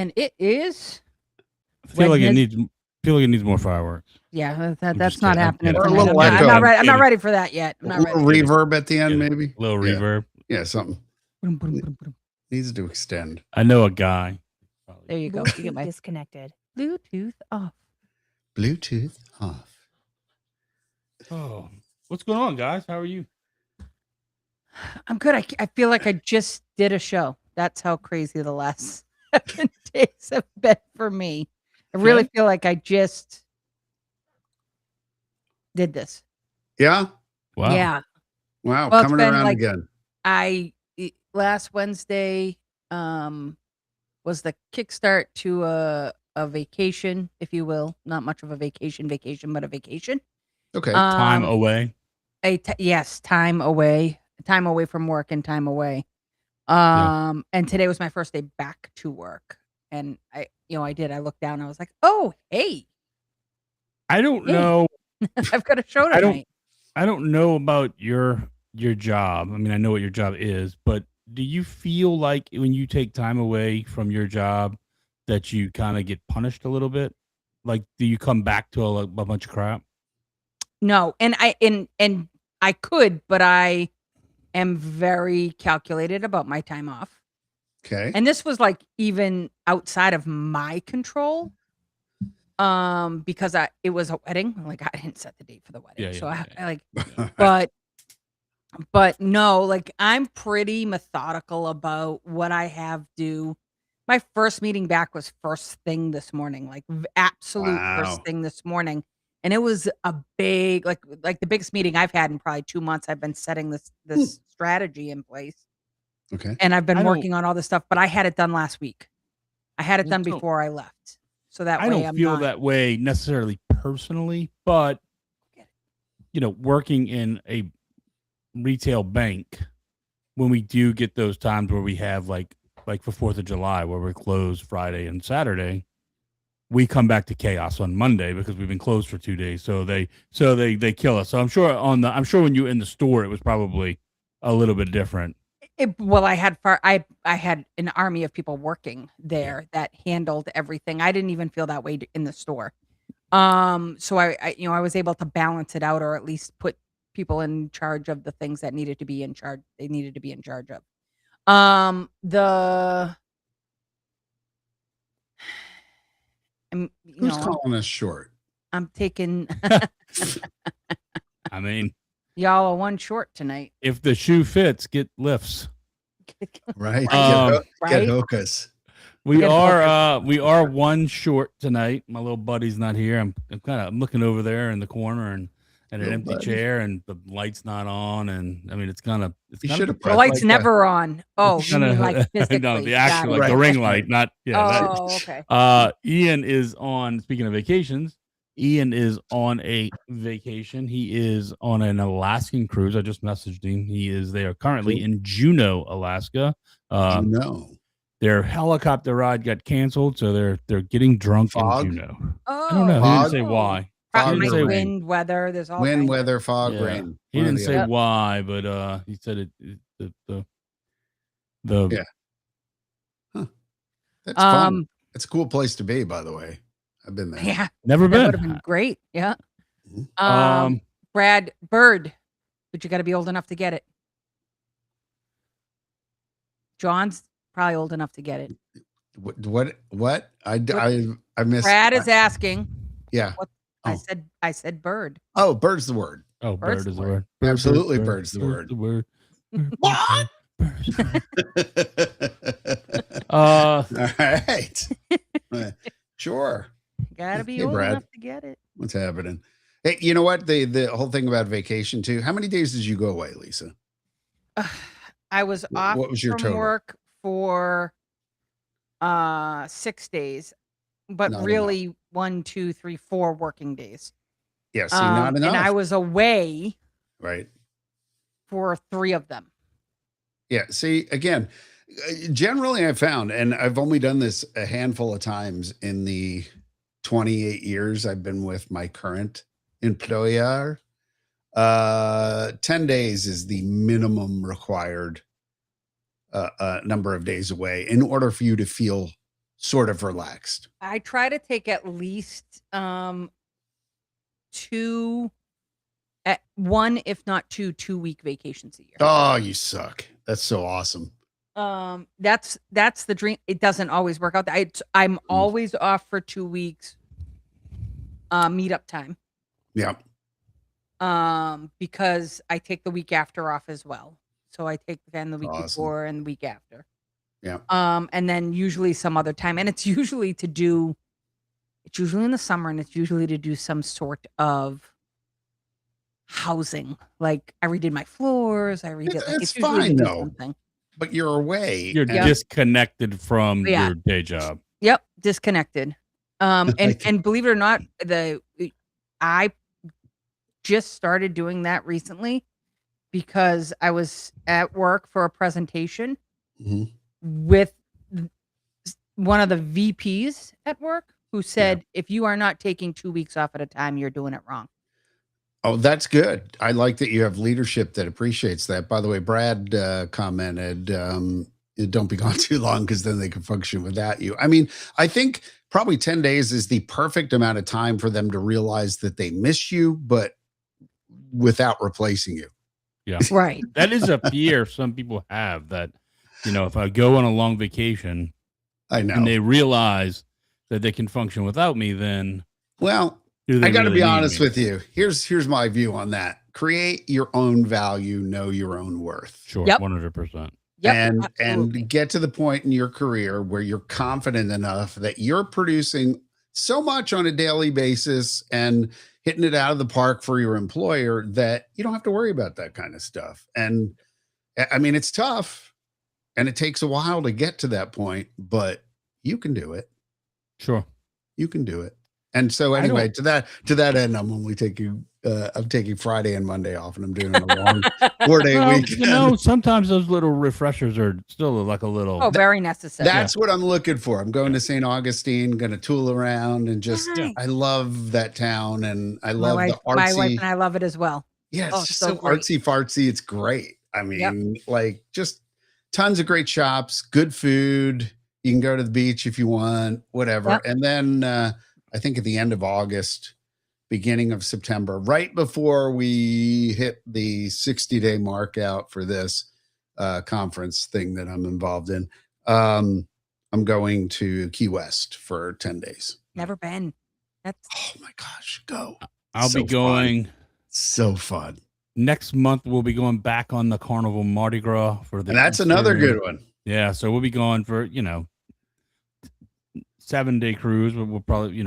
and it is. I feel like it needs more fireworks. Yeah, that's not kidding. happening. Or a tonight. little I'm echo. not ready. I'm not ready for that yet. I'm A not little ready. reverb at the end, maybe. A little reverb. Yeah, something Boom, boom, boom, boom. needs to extend. I know a guy. There you go. You get my disconnected. Bluetooth off. Bluetooth off. Oh, what's going on, guys? How are you? I'm good. I feel like I just did a show. That's how crazy the last 7 days have been for me. I really feel like I just did this. Yeah. Wow. Yeah. Wow. Well, Coming around again. Last Wednesday was the kickstart to a vacation, if you will. Not much of a vacation, but a vacation. Okay. Time away. Yes, time away from work and time away. And today was my first day back to work. And I looked down, I was like, oh, hey. I don't know. I've got a show tonight. I don't know about your job. I mean, I know what your job is, but do you feel like when you take time away from your job that you kind of get punished a little bit? Like, do you come back to a bunch of crap? No, and I could, but I am very calculated about my time off. Okay. And this was like even outside of my control. Because it was a wedding. Like, I didn't set the date for the wedding. But no, like, I'm pretty methodical about what I have due. My first meeting back was first thing this morning, like absolute first thing this morning. And it was a big, like the biggest meeting I've had in probably 2 months. I've been setting this strategy in place. Okay. And I've been working on all this stuff, but I had it done last week. I had it done before I left. So that way I don't feel that way necessarily personally, but working in a retail bank, when we do get those times where we have like for 4th of July where we're closed Friday and Saturday, we come back to chaos on Monday because we've been closed for 2 days. So they kill us. So I'm sure when you were in the store, it was probably a little bit different. I had an army of people working there that handled everything. I didn't even feel that way in the store. So I was able to balance it out, or at least put people in charge of the things that needed to be in charge. They needed to be in charge of. Who's calling us short? I'm taking. I mean, y'all are one short tonight. If the shoe fits, get lifts. Right. Get Hokas. We are one short tonight. My little buddy's not here. I'm looking over there in the corner and an empty chair, and the light's not on, and I mean the light's never on. Oh, you mean like physically? No, the actual the ring light, not okay. Ian is on. Speaking of vacations, Ian is on a vacation. He is on an Alaskan cruise. I just messaged him. They are currently in Juneau, Alaska. Juneau. Their helicopter ride got canceled, so they're getting drunk in Juneau. Oh, I don't know. He didn't say why. Probably wind, weather. There's all wind, weather, fog, rain. He didn't say why, but he said the yeah. Huh. That's fun. It's a cool place to be, by the way. I've been there. Yeah, never been. Would have been great. Yeah. Brad Bird, but you got to be old enough to get it. John's probably old enough to get it. What? I missed. Brad is asking. Yeah. I said bird. Oh, bird's the word. Oh, bird is the word. Absolutely, bird's the word. What? All right. Sure. Gotta be old enough to get it. What's happening? Hey, you know what? The whole thing about vacation too. How many days did you go away, Lisa? I was off from total? work for 6 days, but really 1, 2, 3, 4 working days. Yeah, see, not enough. And I was away for 3 of them. Yeah, see, again, generally I found, and I've only done this a handful of times in the 28 years I've been with my current employer. 10 days is the minimum required number of days away in order for you to feel sort of relaxed? I try to take at least 2 at 1, if not 2, 2-week vacations a year. Oh, you suck. That's so awesome. That's the dream. It doesn't always work out. I'm always off for 2 weeks. Meetup time. Yeah. Because I take the week after off as well. So I take then the week Awesome. before and the week after. Yeah. And then usually some other time, and it's usually in the summer, and it's usually to do some sort of housing. Like I redid my floors. I redid. It's usually to fine do though. something. But you're away. You're and- disconnected from Yeah. your day job. Yep, disconnected. And believe it or not, I just started doing that recently because I was at work for a presentation Mhm. with one of the VPs at work who said, if you are not taking 2 weeks off at a time, you're doing it wrong. Oh, that's good. I like that you have leadership that appreciates that. By the way, Brad commented, don't be gone too long because then they can function without you. I mean, I think probably 10 days is the perfect amount of time for them to realize that they miss you, but without replacing you. Yeah. Right. That is a fear some people have that, if I go on a long vacation I know. and they realize that they can function without me, then Well, I got to be honest with you. Here's my view on that. Create your own value, know your own worth. Sure, Yep. 100%. Yep. and absolutely. get to the point in your career where you're confident enough that you're producing so much on a daily basis and hitting it out of the park for your employer that you don't have to worry about that kind of stuff. And I mean, it's tough and it takes a while to get to that point, but you can do it. Sure. You can do it. And so anyway, to that end, I'm taking Friday and Monday off, and I'm doing a long 4-day weekend. Sometimes those little refreshers are still like a little. Oh, very necessary. That's what I'm looking for. I'm going to St. Augustine, going to tool around and just, Nice. I love that town and I love my the wife, artsy. my wife and I love it as well. Yeah, it's Oh, just so so great. artsy fartsy. It's great. I mean, like just tons of great shops, good food. You can go to the beach if you want, whatever. Yep. And then I think at the end of August, beginning of September, right before we hit the 60-day mark out for this conference thing that I'm involved in, I'm going to Key West for 10 days. Never been. Oh my gosh, go. I'll So be going. So fun. Next month, we'll be going back on the Carnival Mardi Gras for the. And that's another good one. Yeah, so we'll be going for 7-day cruise. We'll probably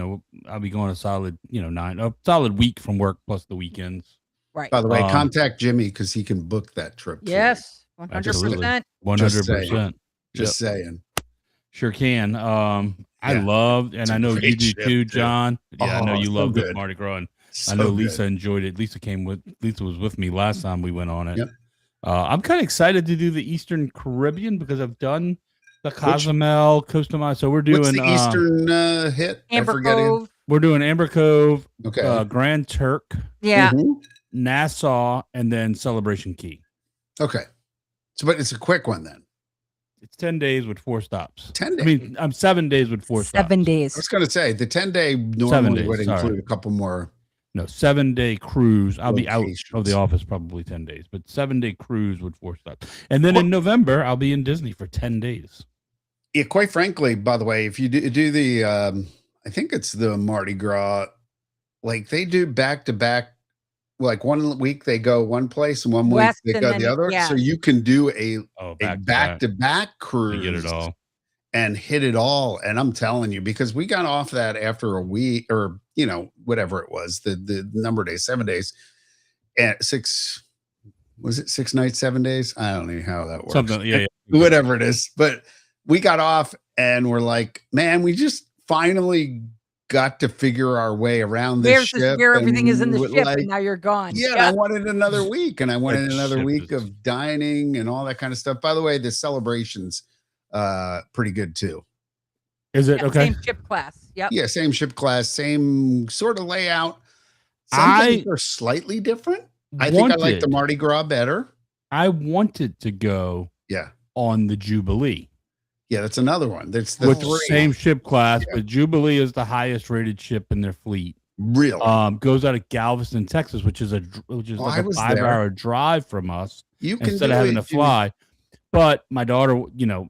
I'll be going a solid a solid week from work plus the weekends. Right. By the way, contact Jimmy because he can book that trip. Yes, Absolutely. 100%. 100%. Just saying. Sure can. I loved, and It's a I know great you do trip, too, too. John. Yeah, I know you so love the good. Mardi Gras. And So I know good. Lisa enjoyed it. Lisa was with me last time we went on it. Yep. I'm kind of excited to do the Eastern Caribbean because I've done the Cozumel, Costa Maya. So we're doing What's the Eastern hit? I Amber forget it. Cove. We're doing Amber Cove, Okay. Grand Turk, Yeah. Mhm. Nassau, and then Celebration Key. Okay. So, but it's a quick one then. It's 10 days with 4 stops. 10 days. I mean, I'm 7 days with 4 stops. 7 I days. was going to say the 10-day normally days, would sorry. include a couple more. No, 7-day cruise. I'll be out of Locations. the office probably 10 days, but 7-day cruise with 4 stops. And then in November, I'll be in Disney for 10 days. Yeah, quite frankly, by the way, if you do the, I think it's the Mardi Gras, like they do back to back. Like 1 week they go one place and 1 week West they and go then- the other. yeah. So you can do a Back back to back to cruise get it all. and hit it all. And I'm telling you, because we got off that after a week or, whatever it was, the number of days, 7 days and 6 nights, 7 days? I don't know how that works. Something, yeah. Whatever it is. But we got off and we're like, man, we just finally got to figure our way around this ship. Where everything is in the and ship, like, and now you're gone. yeah, and I wanted another week, and I wanted That another ship week is- of dining and all that kind of stuff. By the way, the celebration's pretty good too. Is it Yeah, okay? Same ship class. Yep. Yeah, same ship class, same sort of layout. Some things are slightly different. I think I like the Mardi Gras better. I wanted to go Yeah. on the Jubilee. Yeah, that's another one. That's the with three. same ship class, Yeah. but Jubilee is the highest rated ship in their fleet. Really? Goes out of Galveston, Texas, which is like a 5-hour drive from us. You can instead of having to fly. But my daughter,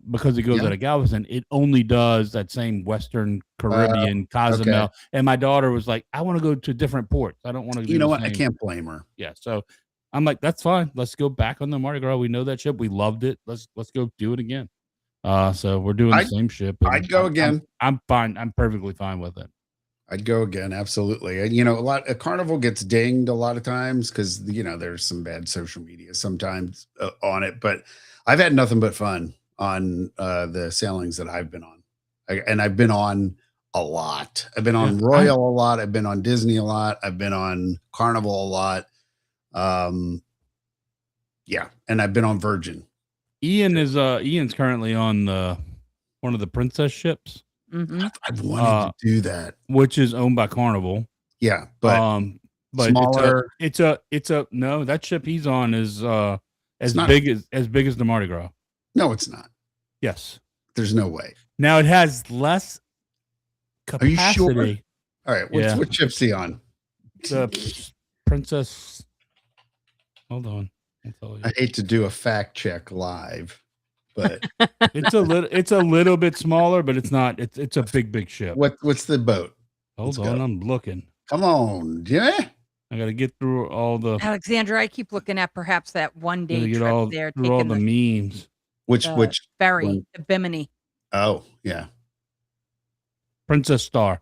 because it goes out of Galveston, it only does that same Western Caribbean, Cozumel. Okay. And my daughter was like, I want to go to different ports. I don't want to do the same. I can't blame her. Yeah. So I'm like, that's fine. Let's go back on the Mardi Gras. We know that ship. We loved it. Let's go do it again. So we're doing the same ship. I'd go again. I'm fine. I'm perfectly fine with it. I'd go again. Absolutely. And, a Carnival gets dinged a lot of times because, there's some bad social media sometimes on it, but I've had nothing but fun on the sailings that I've been on. And I've been on a lot. I've been on Royal a lot. I've been on Disney a lot. I've been on Carnival a lot. And I've been on Virgin. Ian's currently on one of the Princess ships. Mm-hmm. I've wanted to do that, which is owned by Carnival. Yeah, but smaller. It's a no. That ship he's on is as big as the Mardi Gras. No, it's not. Yes, there's no way. Now it has less capacity. Are you sure? All right, what ship's he on? The Princess. Hold on, I'll tell you. I hate to do a fact check live. But it's a little bit smaller, but it's not. It's a big ship. What's the boat? Hold on, I'm looking. Come on, yeah. I got to get through all the. Alexandra, I keep looking at perhaps that one day trip there. Through all the memes. Which ferry, one? The Bimini. Oh yeah. Princess Star.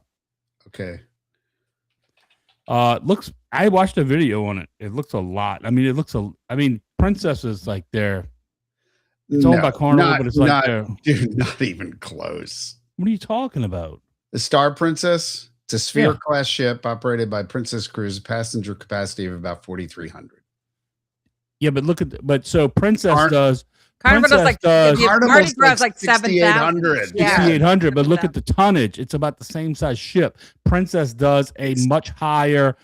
Okay. Looks. I watched a video on it. It looks a lot. I mean, Princess is like they're. It's owned by Carnival, but it's not even close. What are you talking about? The Star Princess. It's a Sphere class ship operated by Princess Cruise, passenger capacity of about 4,300. Yeah, but so Princess does. Carnival does Mardi Gras like 7,800. 6,800, but look at the tonnage. It's about the same size ship. Princess does a much higher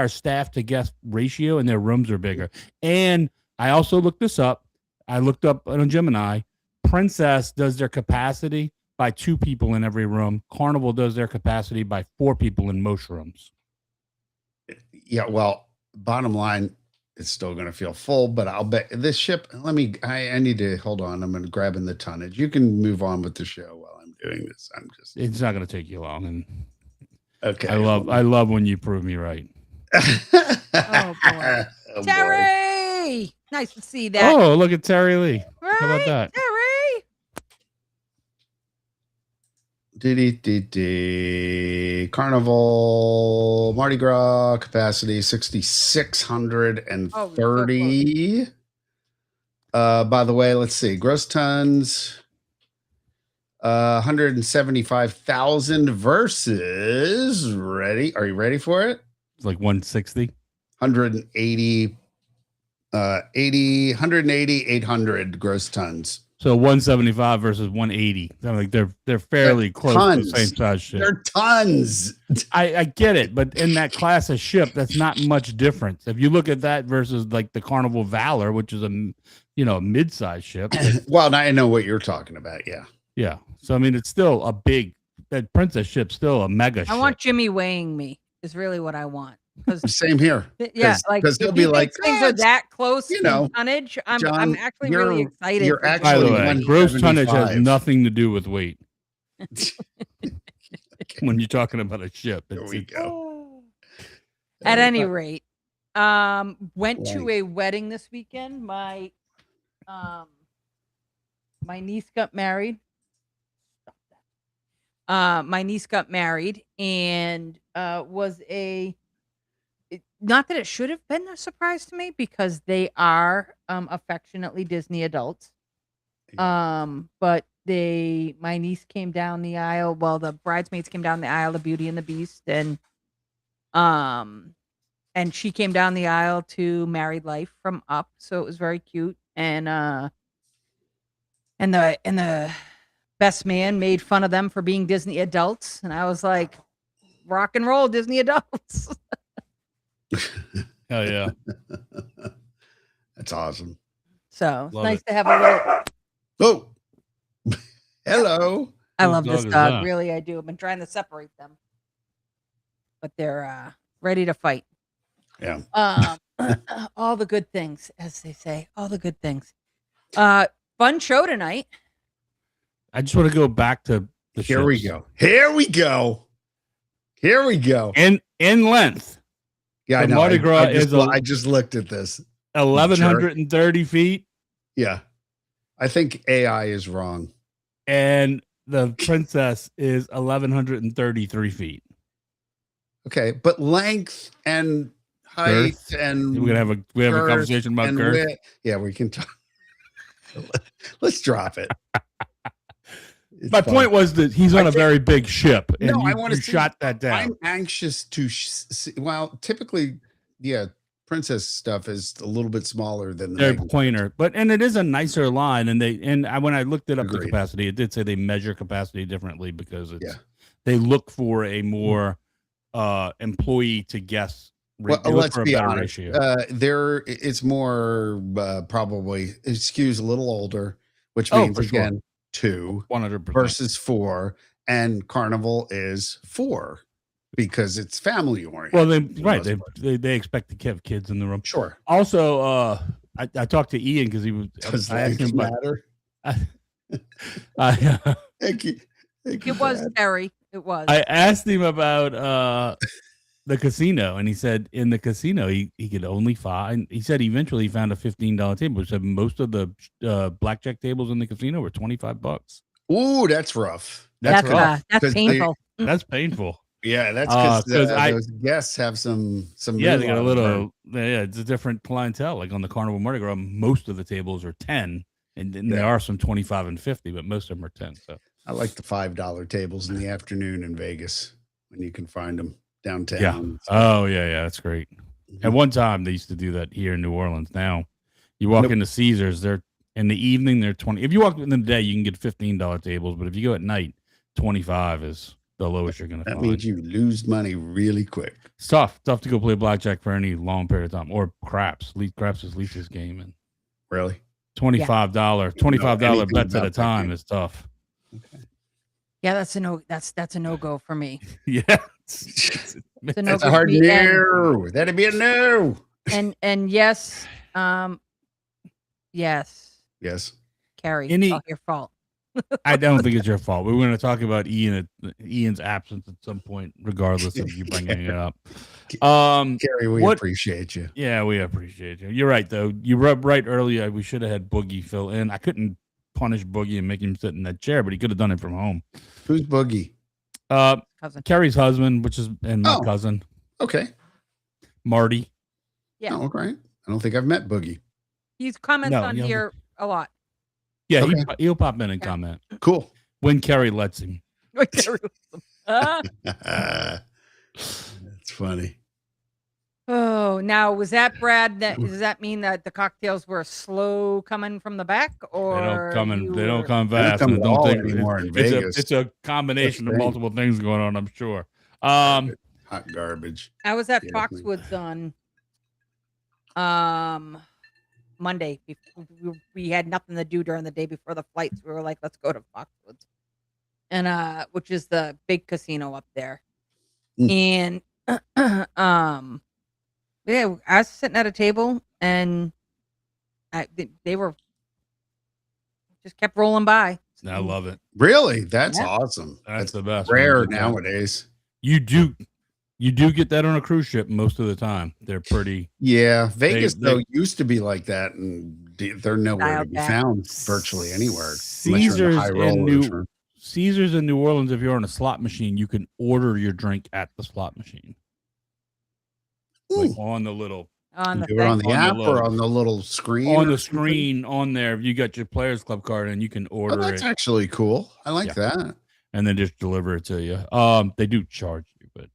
staff to guest ratio, and their rooms are bigger. And I also looked this up. I looked up on Gemini. Princess does their capacity by 2 people in every room. Carnival does their capacity by 4 people in most rooms. Yeah, well, bottom line, it's still going to feel full, but I'll bet this ship. I need to hold on. I'm going to grab in the tonnage. You can move on with the show while I'm doing this. It's not going to take you long. And okay, I love when you prove me right. Oh boy, Terry. Boy. Nice to see that. Oh, look at Terry Lee. Right, how about that? Terry. Carnival Mardi Gras capacity 6,630. By the way, let's see. Gross tons 175,000 versus ready. Are you ready for it? It's like 160. 180 800 gross tons. So 175 versus 180. Like they're fairly close to the same size ship. They're tons. I get it, but in that class of ship, that's not much difference. If you look at that versus like the Carnival Valor, which is a mid-sized ship. Well, I know what you're talking about. Yeah. Yeah. So I mean, it's still that Princess ship's still a mega ship. I want Jimmy weighing me is really what I want. Same here. Yeah, because he'll be like, things are that close in tonnage. I'm actually really excited. You're actually, by the way, gross tonnage has nothing to do with weight. When you're talking about a ship, there we go. At any rate, went to a wedding this weekend. My niece got married. My niece got married and was not that it should have been a surprise to me because they are affectionately Disney adults. But my niece came down the aisle. Well, the bridesmaids came down the aisle of Beauty and the Beast, and she came down the aisle to Married Life from Up, so it was very cute. And the best man made fun of them for being Disney adults, and I was like, rock and roll Disney adults. Hell yeah. That's awesome. So it's nice to have a little Oh, hello. I Whose love this dog is dog. that? Really, I do. I've been trying to separate them, but they're ready to fight. Yeah. All the good things, as they say, all the good things. Fun show tonight. I just want to go back to the Here we ships. go. Here we go. Here we go. In length, Yeah, I the know. Mardi Gras is I just looked at this. 1,130 feet, Yeah. I think AI is wrong. and the princess is 1,133 feet. Okay, but length and height Girth? and We have a girth conversation about and girth. width. Yeah, we can talk. Let's drop it. It's My fun. point was that he's on a very big ship, and No, I you, wanna you see- shot that down. I'm anxious to see. Well, typically, yeah, princess stuff is a little bit smaller than the They're Megan. pointer, but it is a nicer line. And when I looked it up, the Agreed. capacity, it did say they measure capacity differently because Yeah. they look for a more employee to guest. Well, they look let's for a be better honest. ratio. It's more probably it skews a little older, which Oh, means for sure. again 2 100%. versus 4, and Carnival is 4 because it's family oriented. Well, for the most part. they expect to have kids in the room. Sure. Also, I talked to Ian because he was. Does I asked that him about. matter? Thank you. It was Terry. It was. I asked him about the casino, and he said in the casino he could only find. He said eventually he found a $15 table. He said most of the blackjack tables in the casino were $25. Ooh, that's rough. That's rough. that's 'Cause they- painful. That's painful. Yeah, that's 'cause because I- those guests have some. Yeah, they got a real on them. little. Yeah, it's a different clientele. Like on the Carnival Mardi Gras, most of the tables are 10, and then there Yeah. are some 25 and 50, but most of them are 10. So I like the $5 tables in the afternoon in Vegas when you can find them downtown. yeah. Oh yeah, that's great. Mhm. At one time, they used to do that here in New Orleans. Now, you walk Nope. into Caesars, they're in the evening, they're 20. If you walk in the day, you can get $15 tables, but if you go at night, 25 is the lowest you're going to That find. means you lose money really quick. It's tough to go play blackjack for any long period of time, or craps. Craps is Lisa's game, and Really? $25 anything bets at about a that time game. is tough. Yeah, that's a no. That's a no go for me. Yeah, It's a no That's go a for hard me. no. That'd be a no. And yes, yes, Yes. Carrie, Any- it's all your fault. I don't think it's your fault. We're going to talk about Ian's absence at some point, regardless of you bringing it up. Carrie, we what- appreciate you. Yeah, we appreciate you. You're right, though. You were right earlier. We should have had Boogie fill in. I couldn't punish Boogie and make him sit in that chair, but he could have done it from home. Who's Boogie? Cousin. Carrie's husband, and my Oh. cousin Okay. Marty. Yeah. Oh, okay. I don't think I've met Boogie. He's comments No, on you here a lot. Yeah, Okay. he'll pop in and Yeah. comment Cool. when Carrie lets him. Ah. That's funny. Oh, now was that Brad? Does that mean that the cocktails were slow coming from the back, or They don't come in. you They don't were- come They don't fast. come and at I don't all think anymore in it's Vegas. it's a combination of That's the thing. multiple things going on. I'm sure. Hot garbage. I was at Yeah, definitely. Foxwoods on Monday. We had nothing to do during the day before the flights. We were like, let's go to Foxwoods, and which is the big casino up there. And yeah, I was sitting at a table, and they were just kept rolling by. I love it. Really? That's Yeah. awesome. That's the best. rare When you get that. nowadays. You do get that on a cruise ship most of the time. They're pretty. Yeah. Vegas, they- though, used to be like that, and they're nowhere to Dialed be back. found virtually anywhere. unless you're in the Caesars high in rollers. Caesars in New Orleans. If you're on a slot machine, you can order your drink at the slot machine, like Ooh. on the little On the Do it on thing. the On the app low. or on the little screen? on or the something? screen on there. You got your Players Club card, and you can Oh, order that's it, actually cool. I like that. and then just deliver it to you. They do charge you, but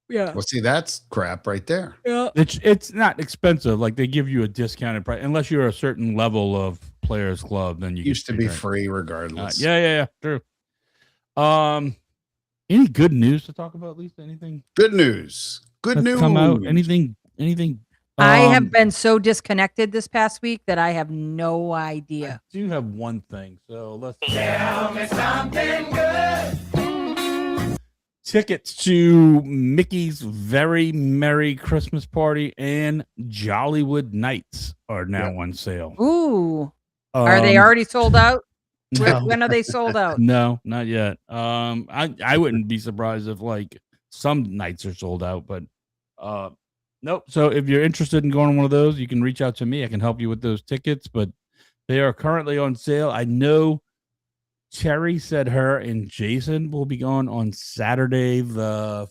Yeah. Well, see, that's crap right there. Yeah. it's not expensive. Like they give you a discounted price unless you're a certain level of Players Club. Then you Used to get be free drink. free regardless. Yeah, true. Any good news to talk about? Lisa? Anything Good news. Good that's news. come out? Anything I have been so disconnected this past week that I have no I idea. do have one thing, so let's Tell me something good. tickets to Mickey's Very Merry Christmas Party and Jollywood Nights are now on sale. Ooh. Are they already sold out? No. When are they sold out? No, not yet. I wouldn't be surprised if like some nights are sold out, but nope. So if you're interested in going on one of those, you can reach out to me. I can help you with those tickets, but they are currently on sale. I know Cherry said her and Jason will be going on Saturday the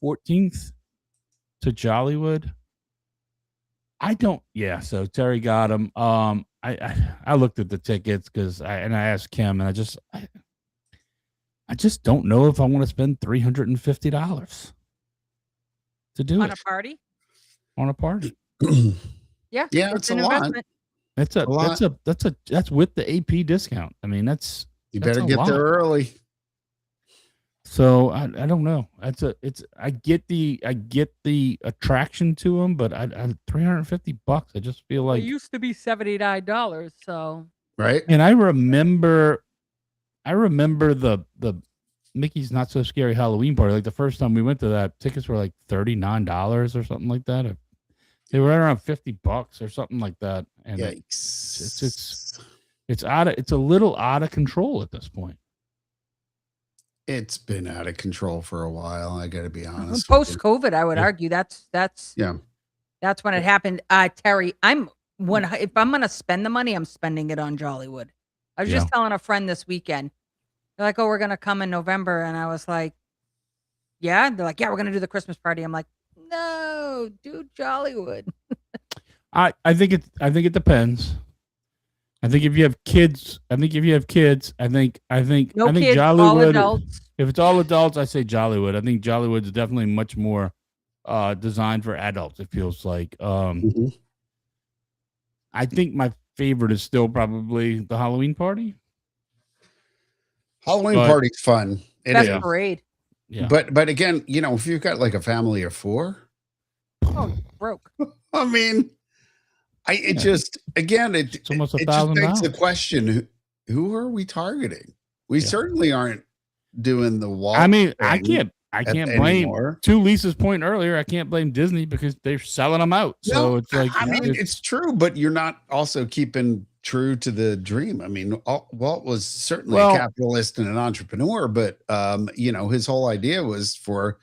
14th to Jollywood. So Terry got them. I looked at the tickets because I asked Kim, and I just don't know if I want to spend $350 to do On it a party? on a party. Yeah. Yeah, it's a an lot. investment. That's that's with the AP discount. I mean, You that's better a get lot. there early. So I don't know. I get the attraction to them, but I $350. I just feel It like, used to be $79, so Right? and I remember the Mickey's Not So Scary Halloween Party. Like the first time we went to that, tickets were like $39 or something like that. They were right around $50 or something like that. And Yikes. it's a little out of control at this point. It's been out of control for a while. I got to be honest. post COVID, I would Yeah. argue that's Yeah. that's when it happened. Terry, if I'm gonna spend the money, I'm spending it on Jollywood. I was just telling a friend this weekend. They're like, "Oh, we're gonna come in November," and I was like, "Yeah." They're like, "Yeah, we're gonna do the Christmas party." I'm like, "No, do Jollywood." I think it depends. I think if you have kids, I think No kids, all Jollywood. adults. If it's all adults, I say Jollywood. I think Jollywood's definitely much more designed for adults. It feels like. Mhm. I think my favorite is still probably the Halloween party. Halloween But- party's fun. It Best is. parade. Yeah, But again, if you've got like a family of 4, Oh, broke. I mean, it just again it's almost it just begs the $1,000. question: who are we targeting? We Yeah. certainly aren't doing the wall. I mean, I thing can't blame. anymore. To Lisa's point earlier, I can't blame Disney because they're selling them out. So No, it's like, I mean, it's true, but you're not also keeping true to the dream. I mean, Walt was certainly Well- a capitalist and an entrepreneur, but his whole idea was for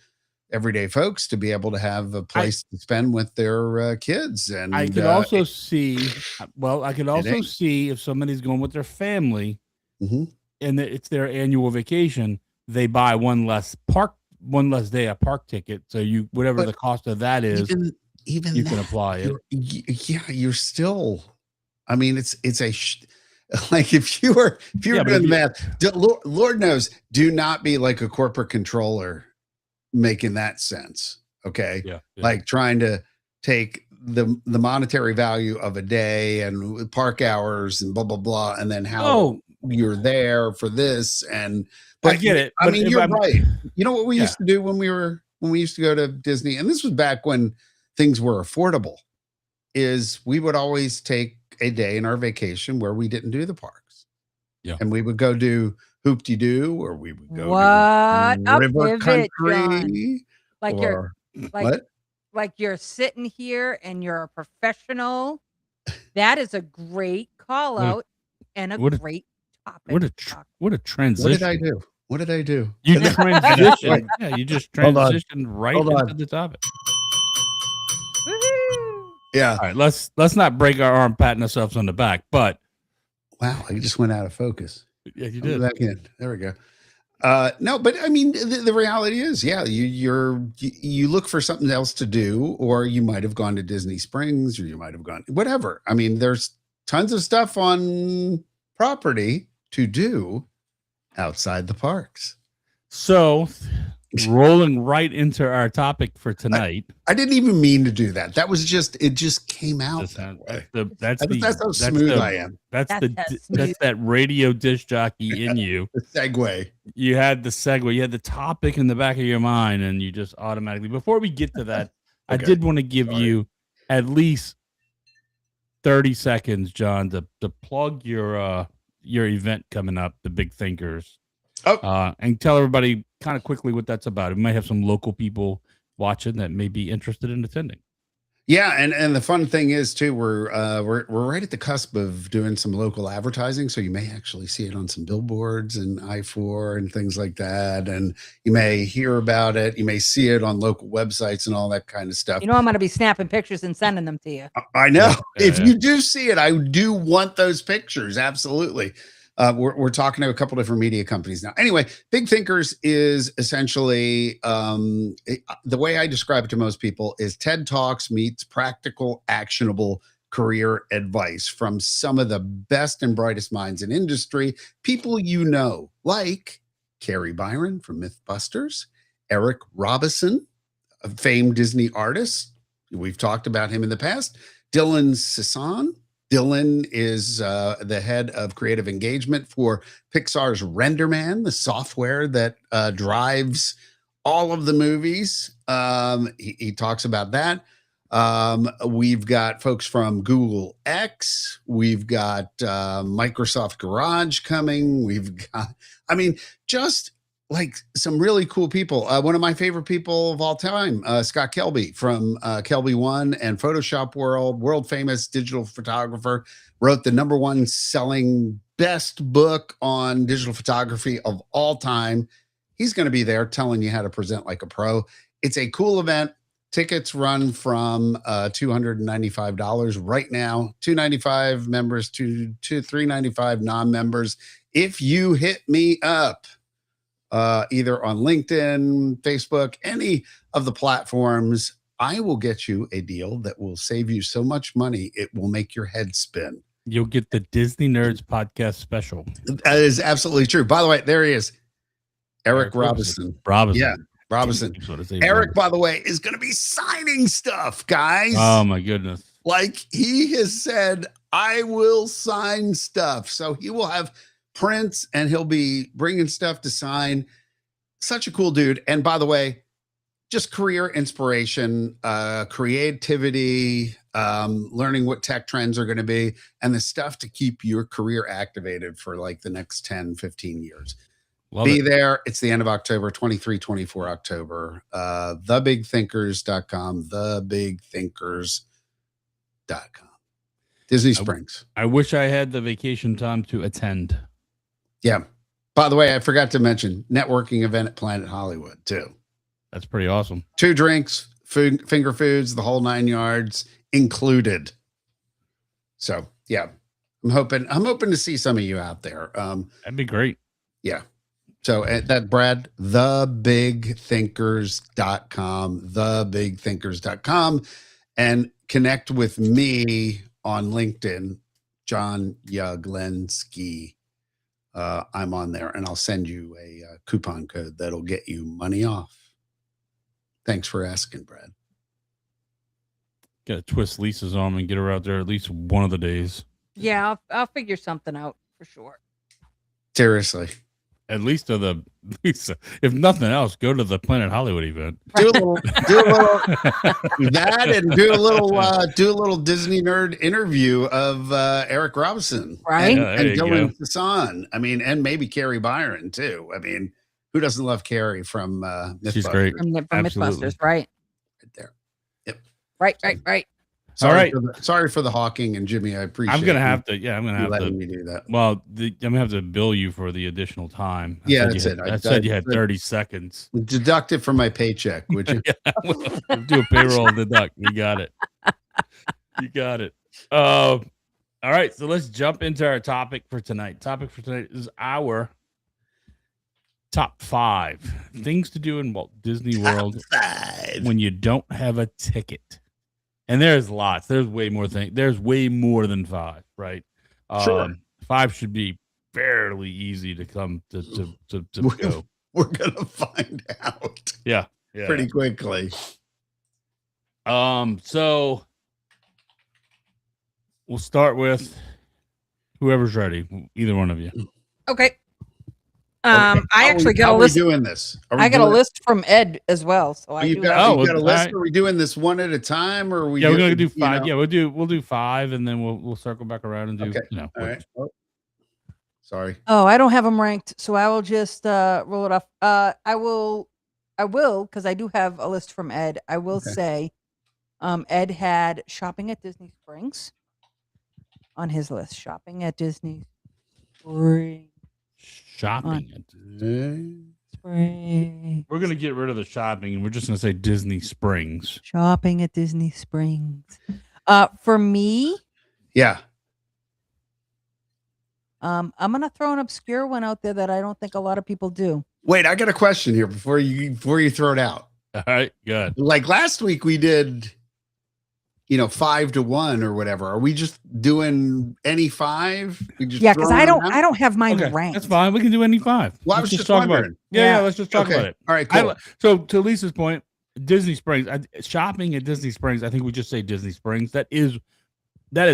everyday folks to be able to have a place to spend with their kids. And I could also see. Well, I could also ain't. see if somebody's going with their family Mhm. and it's their annual vacation, they buy one less day a park ticket. So whatever But the cost of that is, even you can that, apply it. you're still. I mean, it's like if you were Yeah, but doing if the you- math, Lord knows, do not be like a corporate controller making that sense. Okay. Yeah, Like trying to take the monetary value of a day and park hours and blah blah blah, and then how you're there for this. And I get it. I but mean, if you're I'm- right. You know what we Yeah. used to do when we used to go to Disney, and this was back when things were affordable, is we would always take a day in our vacation where we didn't do the parks. Yeah. And we would go do Hoop-de-Doo, or we would go What do a River pivot, Country. Like or like you're sitting here and you're a professional. That is a great call What a- out and a what a- great topic. what a to talk what transition. did I do? What did I do? You transition. Wait. Yeah, you just Hold on. transitioned right Hold into on. the topic. Woohoo! Yeah. All right, let's not break our arm patting ourselves on the back, but Wow, I just went out of focus. yeah, you I'm did. back in. There we go. No, but I mean, the reality is, yeah, you look for something else to do, or you might have gone to Disney Springs, or you might have gone whatever. I mean, there's tons of stuff on property to do outside the parks. So, rolling right into our topic for tonight. I didn't even mean to do that. It just came out That's that way. that's That's how smooth I am. That's That's that radio disc jockey in you. The segue. You had the segue, you had the topic in the back of your mind, and you just automatically. Before we get to that, I did want to give you at least 30 seconds, John, to plug your event coming up, the Big Thinkers. And tell everybody kind of quickly what that's about. We might have some local people watching that may be interested in attending. Yeah, and the fun thing is too, we're right at the cusp of doing some local advertising, so you may actually see it on some billboards and I-4 and things like that, and you may hear about it. You may see it on local websites and all that kind of stuff. You know, I'm going to be snapping pictures and sending them to you. I know. If you do see it, I do want those pictures. Absolutely. We're talking to a couple different media companies now. Anyway, Big Thinkers is essentially the way I describe it to most people is TED Talks meets practical, actionable career advice from some of the best and brightest minds in industry, people you know, like Carrie Byron from Mythbusters, Eric Robison, a famed Disney artist. We've talked about him in the past. Dylan Sisson. Dylan is the head of creative engagement for Pixar's RenderMan, the software that drives all of the movies. He talks about that. We've got folks from Google X. We've got Microsoft Garage coming. We've got, just like some really cool people. One of my favorite people of all time, Scott Kelby from Kelby One and Photoshop world famous digital photographer, wrote the #1 selling best book on digital photography of all time. He's going to be there telling you how to present like a pro. It's a cool event. Tickets run from $295 right now, $295 members to $395 non-members. If you hit me up, either on LinkedIn, Facebook, any of the platforms, I will get you a deal that will save you so much money, it will make your head spin. You'll get the Disney Nerds podcast special. That is absolutely true. By the way, there he is. Eric Robison. Yeah, Robison. Eric, by the way, is going to be signing stuff, guys. Oh, my goodness. Like, he has said, I will sign stuff. So he will have prints and he'll be bringing stuff to sign. Such a cool dude. And by the way, just career inspiration, creativity, learning what tech trends are going to be, and the stuff to keep your career activated for like the next 10, 15 years. Be there. It's the end of October, 23, 24 October. Thebigthinkers.com, thebigthinkers.com. Disney Springs. I wish I had the vacation time to attend. Yeah. By the way, I forgot to mention networking event at Planet Hollywood too. That's pretty awesome. 2 drinks, food, finger foods, the whole 9 yards included. So yeah, I'm hoping to see some of you out there. That'd be great. Yeah. So that Brad, thebigthinkers.com, thebigthinkers.com, and connect with me on LinkedIn, John Yaglensky. I'm on there and I'll send you a coupon code that'll get you money off. Thanks for asking, Brad. Got to twist Lisa's arm and get her out there at least one of the days. Yeah, I'll figure something out for sure. Seriously. At least to the Lisa, if nothing else, go to the Planet Hollywood event. Do a little that, and do a little Disney nerd interview of Eric Robison, right? And Dylan Sisson. And maybe Carrie Byron too. Who doesn't love Carrie from Mythbusters? She's great. From Mythbusters, right? Right there. Yep. Right. Sorry for the hawking, and Jimmy, I appreciate. I'm gonna have to letting me do that. Well, I'm gonna have to bill you for the additional time. That's it. I said you had 30 seconds. Deduct it from my paycheck, would you? We'll do a payroll deduct. You got it. All right, so let's jump into our topic for tonight. Topic for tonight is our top 5 things to do in Walt Disney World when you don't have a ticket. And there's lots. There's way more things. There's way more than 5, right? Sure. 5 should be fairly easy to come to go. We're gonna find out. Yeah. Pretty quickly. So we'll start with whoever's ready. Either one of you. Okay. Okay. I actually got How a are we list. doing this? Are we I got a doing it? list from Ed as well, so Oh, I you do. got, have- you got a list? alright. Are we doing this one at a time, or are we? Yeah, we're gonna do you 5. know? Yeah, we'll do 5, and then we'll circle back around and do, Okay. you know, All right. Oh, sorry. Oh, I don't have them ranked, so I will just roll it off. I will, because I do have a list from Ed. I will Okay. say, Ed had shopping at Disney Springs on his list. Shopping at Disney Springs. shopping. Springs. We're gonna get rid of the shopping, and we're just gonna say Disney Springs. Shopping at Disney Springs. For me, Yeah. I'm gonna throw an obscure one out there that I don't think a lot of people do. Wait, I got a question here before you throw it out. All right, good. Like last week we did, 5 to 1 or whatever. Are we just doing any 5? We just Yeah, because throwing I them don't out? I don't have mine Okay, ranked. that's fine. We can do any 5. Well, I Let's was just talk about it. wondering. Yeah, let's just talk Okay. about it. All right, cool. So to Lisa's point, Disney Springs, shopping at Disney Springs. I think we just say Disney Springs. That is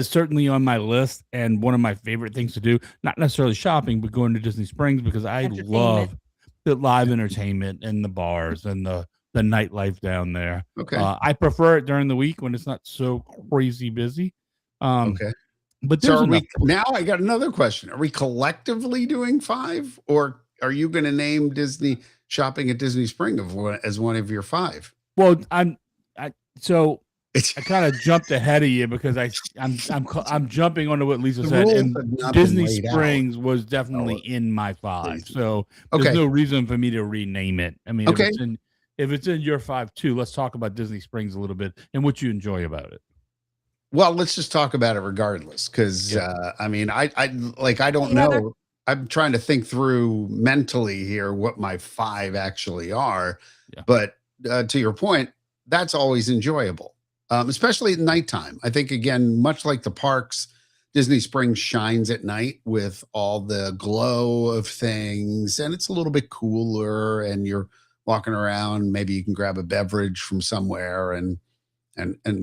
certainly on my list and one of my favorite things to do. Not necessarily shopping, but going to Disney Springs because I Entertainment. love the live entertainment and the bars and the nightlife down there. Okay. I prefer it during the week when it's not so crazy busy. Okay. But So there's are enough. now I got another question. Are we collectively doing 5, or are you going to name Disney shopping at Disney Spring as one of your 5? Well, so I kind of jumped ahead of you because I'm jumping onto what Lisa The said, rules and have not been Disney laid out. Springs was definitely in my 5. So there's Okay. no reason for me to rename it. I mean, Okay. if it's in your 5 too, let's talk about Disney Springs a little bit and what you enjoy about it. Well, let's just talk about it regardless, because I mean, I don't Hey, Heather. know. I'm trying to think through mentally here what my 5 actually are. Yeah. But to your point, that's always enjoyable, especially at nighttime. I think, again, much like the parks, Disney Springs shines at night with all the glow of things, and it's a little bit cooler, and you're walking around. Maybe you can grab a beverage from somewhere and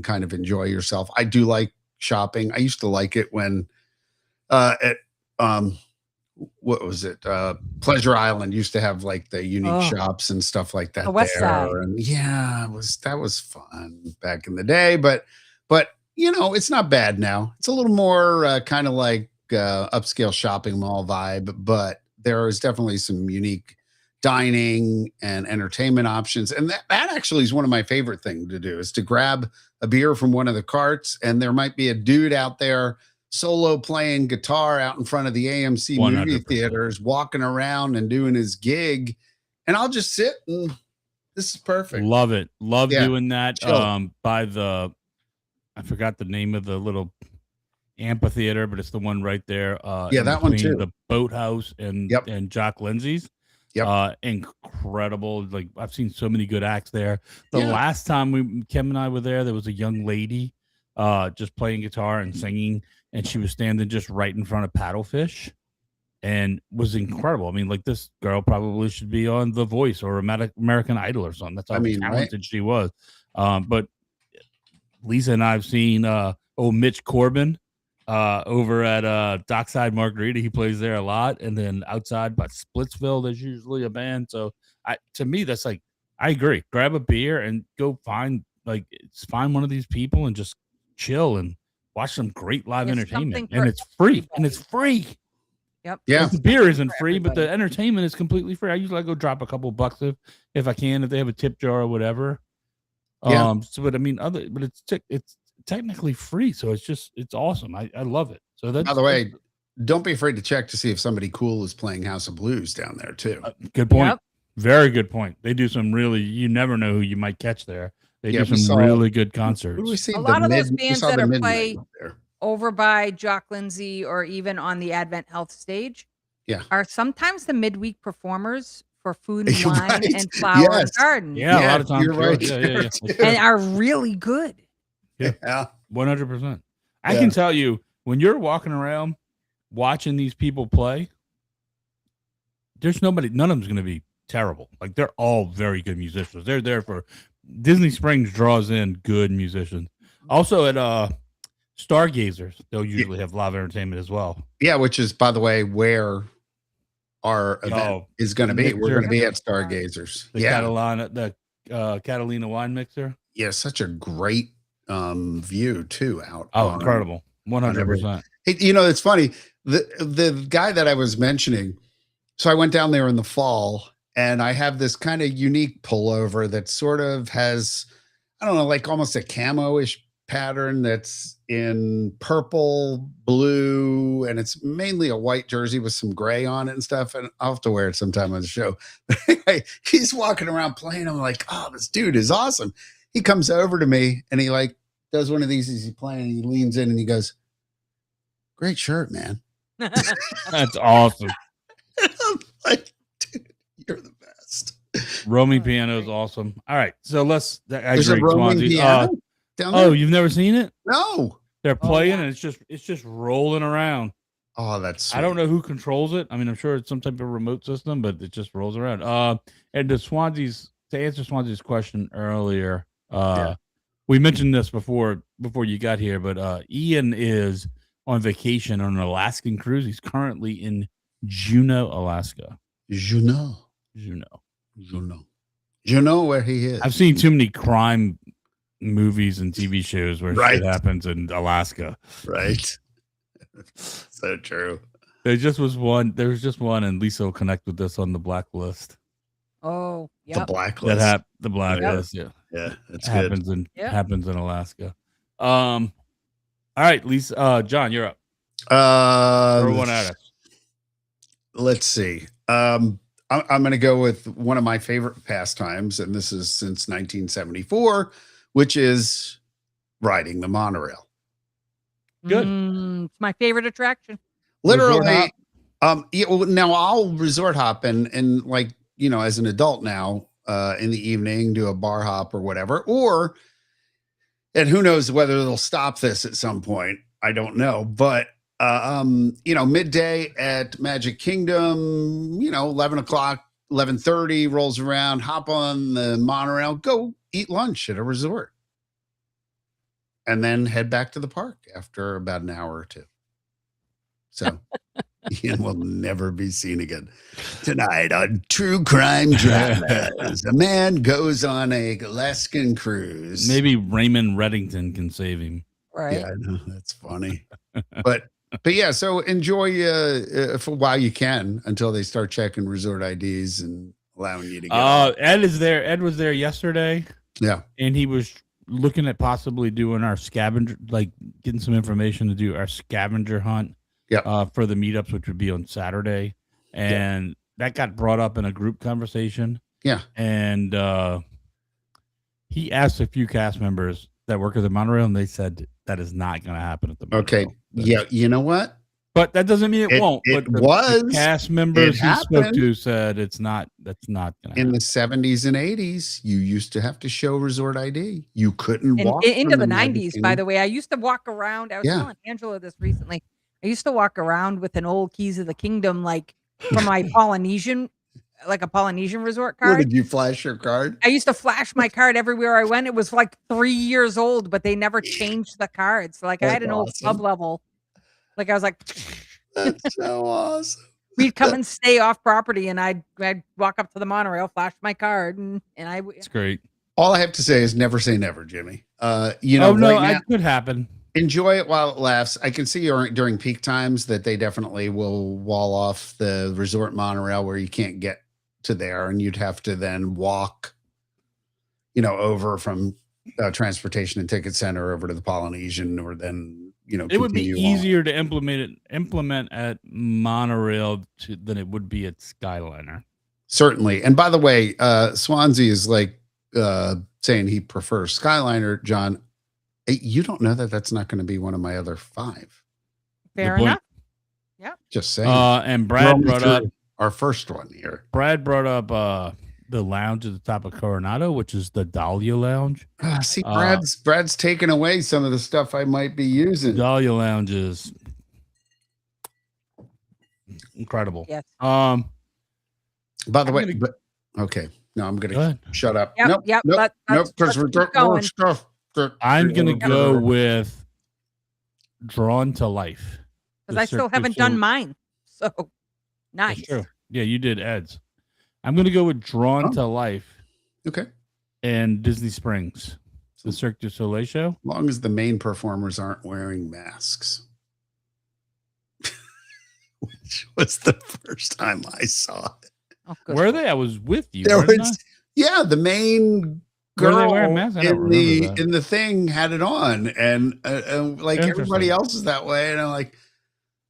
kind of enjoy yourself. I do like shopping. I used to like it when at what was it? Pleasure Island used to have like the unique shops and stuff like that. The West there. Side. And yeah, that was fun back in the day. But it's not bad now. It's a little more kind of like upscale shopping mall vibe, but there is definitely some unique dining and entertainment options. And that actually is one of my favorite things to do, is to grab a beer from one of the carts, and there might be a dude out there solo playing guitar out in front of the AMC movie 100%. theaters, walking around and doing his gig. And I'll just sit, and this is perfect. Love it. Love Yeah. doing that. Chill. By I forgot the name of the little amphitheater, but it's the one right there. Yeah, that one between too. The Boathouse and Yep. Jock Lindsay's. Yep. Incredible. Like, I've seen so many good acts there. The Yeah. last time Kim and I were there was a young lady just playing guitar and singing, and she was standing just right in front of Paddlefish, and was incredible. I mean, like, this girl probably should be on The Voice or American Idol or something. That's how talented she was. But Lisa and I have seen Mitch Corbin over at Dockside Margarita. He plays there a lot. And then outside by Splitsville, there's usually a band. So to me, that's like, I agree. Grab a beer and go find one of these people and just chill and watch some great live There's entertainment. something And for it's free. And everybody. it's free. Yep. Yeah. Like, the beer isn't For free, but the everybody. entertainment is completely free. I usually go drop a couple bucks if I can, if they have a tip jar or whatever. Yeah. But I mean, but it's technically free, so it's awesome. I love it. So that's, By the way, don't be afraid to check to see if somebody cool is playing House of Blues down there too. good point. Yep. Very good point. They do some you never know who you might catch there. They Yeah, do we some saw- really good Who do we concerts. see? A lot of those bands that are Midnight play- up there. Over by Jock Lindsay or even on the Advent Health stage, are sometimes the midweek performers for Food and You're Wine right. and Flower and Yes. Garden. Yeah, a lot of times. You're right. Yeah. And are really good. Yeah. 100%. I Yeah. can tell you, when you're walking around watching these people play, none of them's going to be terrible. Like, they're all very good musicians. They're there for Disney Springs draws in good musicians. Also at Stargazers, they'll usually have live entertainment as well. Yeah, which is, by the way, where our event is going to be. We're going to be at Stargazers. The Catalina wine mixer. Yeah, such a great view too out. Incredible. 100%. Hey, it's funny. The guy that I was mentioning, so I went down there in the fall and I have this kind of unique pullover that sort of has, I don't know, like almost a camo-ish pattern that's in purple, blue, and it's mainly a white jersey with some gray on it and stuff. And I'll have to wear it sometime on the show. He's walking around playing. I'm like, oh, this dude is awesome. He comes over to me and he like does one of these as he's playing. And he leans in and he goes, "Great shirt, man." That's awesome. I'm like, dude, you're the best. Roaming piano is awesome. All right, so There's a roaming piano down there? Oh, you've never seen it? No. They're playing and it's just rolling around. Oh, that's sweet. I don't know who controls it. I mean, I'm sure it's some type of remote system, but it just rolls around. And to answer Swansea's question earlier, we mentioned this before you got here, but Ian is on vacation on an Alaskan cruise. He's currently in Juneau, Alaska. Juneau, where he is. I've seen too many crime movies and TV shows where shit happens in Alaska. Right. So true. There was just one, and Lisa will connect with this on the blacklist. Oh, yeah. The blacklist. The blacklist, yeah. Yeah, that's happens good. Happens in Alaska. All right, Lisa. John, you're up. Throw one at us. Let's see. I'm going to go with one of my favorite pastimes, and this is since 1974, which is riding the monorail. Good. It's my favorite attraction. Literally. Now I'll resort hop and like, as an adult now, in the evening, do a bar hop or whatever, and who knows whether they'll stop this at some point. I don't know, but midday at Magic Kingdom, 11 o'clock, 11:30 rolls around, hop on the monorail, go eat lunch at a resort, and then head back to the park after about an hour or two. So Ian will never be seen again. Tonight on True Crime Dramas, a man goes on a Alaskan cruise. Maybe Raymond Reddington can save him. Right. Yeah, I know. That's funny. But yeah, so enjoy for a while you can until they start checking resort IDs and allowing you to get Ed is there. Ed was there yesterday. Yeah. And he was looking at possibly doing our scavenger, like getting some information to do our scavenger hunt. For the meetups, which would be on Saturday. And that got brought up in a group conversation. Yeah. And he asked a few cast members that work at the monorail, and they said that is not going to happen at the monorail. Okay. Yeah. You know what? But that doesn't mean it won't. It but was. The cast members he spoke to said that's not going to happen. In the 70s and 80s, you used to have to show resort ID. You couldn't walk. Into the 90s, by the way. I used to walk around. I was telling Angela this recently. I used to walk around with an old Keys of the Kingdom, like from my Polynesian resort card. Where did you flash your card? I used to flash my card everywhere I went. It was like 3 years old, but they never changed the card. So like I had an old sub level. Like I was like, that's so awesome. We'd come and stay off property, and I'd walk up to the monorail, flash my card, and It's great. All I have to say is never say never, Jimmy. It could happen. Enjoy it while it lasts. I can see during peak times that they definitely will wall off the resort monorail where you can't get to there, and you'd have to then walk, over from transportation and ticket center over to the Polynesian, or then it would be easier to implement at monorail than it would be at Skyliner. Certainly. And by the way, Swansea is like saying he prefers Skyliner. John, you don't know that that's not going to be one of my other 5. Fair enough. Yeah. Just saying. And Brad brought up our first one here. Brad brought up the lounge at the top of Coronado, which is the Dahlia Lounge. See, Brad's taken away some of the stuff I might be using. Dahlia Lounge is incredible. Yes. By the way, okay. No, I'm gonna shut up. Nope. Nope. Because we're doing stuff. I'm gonna go with Drawn to Life because I still haven't done mine. So nice. Yeah, you did Ed's. I'm going to go with Drawn to Life Okay. and Disney Springs, the Cirque du Soleil show. As long as the main performers aren't wearing masks. Which was the first time I saw it. Oh, good Were Lord. they? I was with you. There weren't was, yeah, the main Were they girl wearing masks? I don't remember that. in the thing had it on, and like everybody Interesting. else is that way, and I'm like,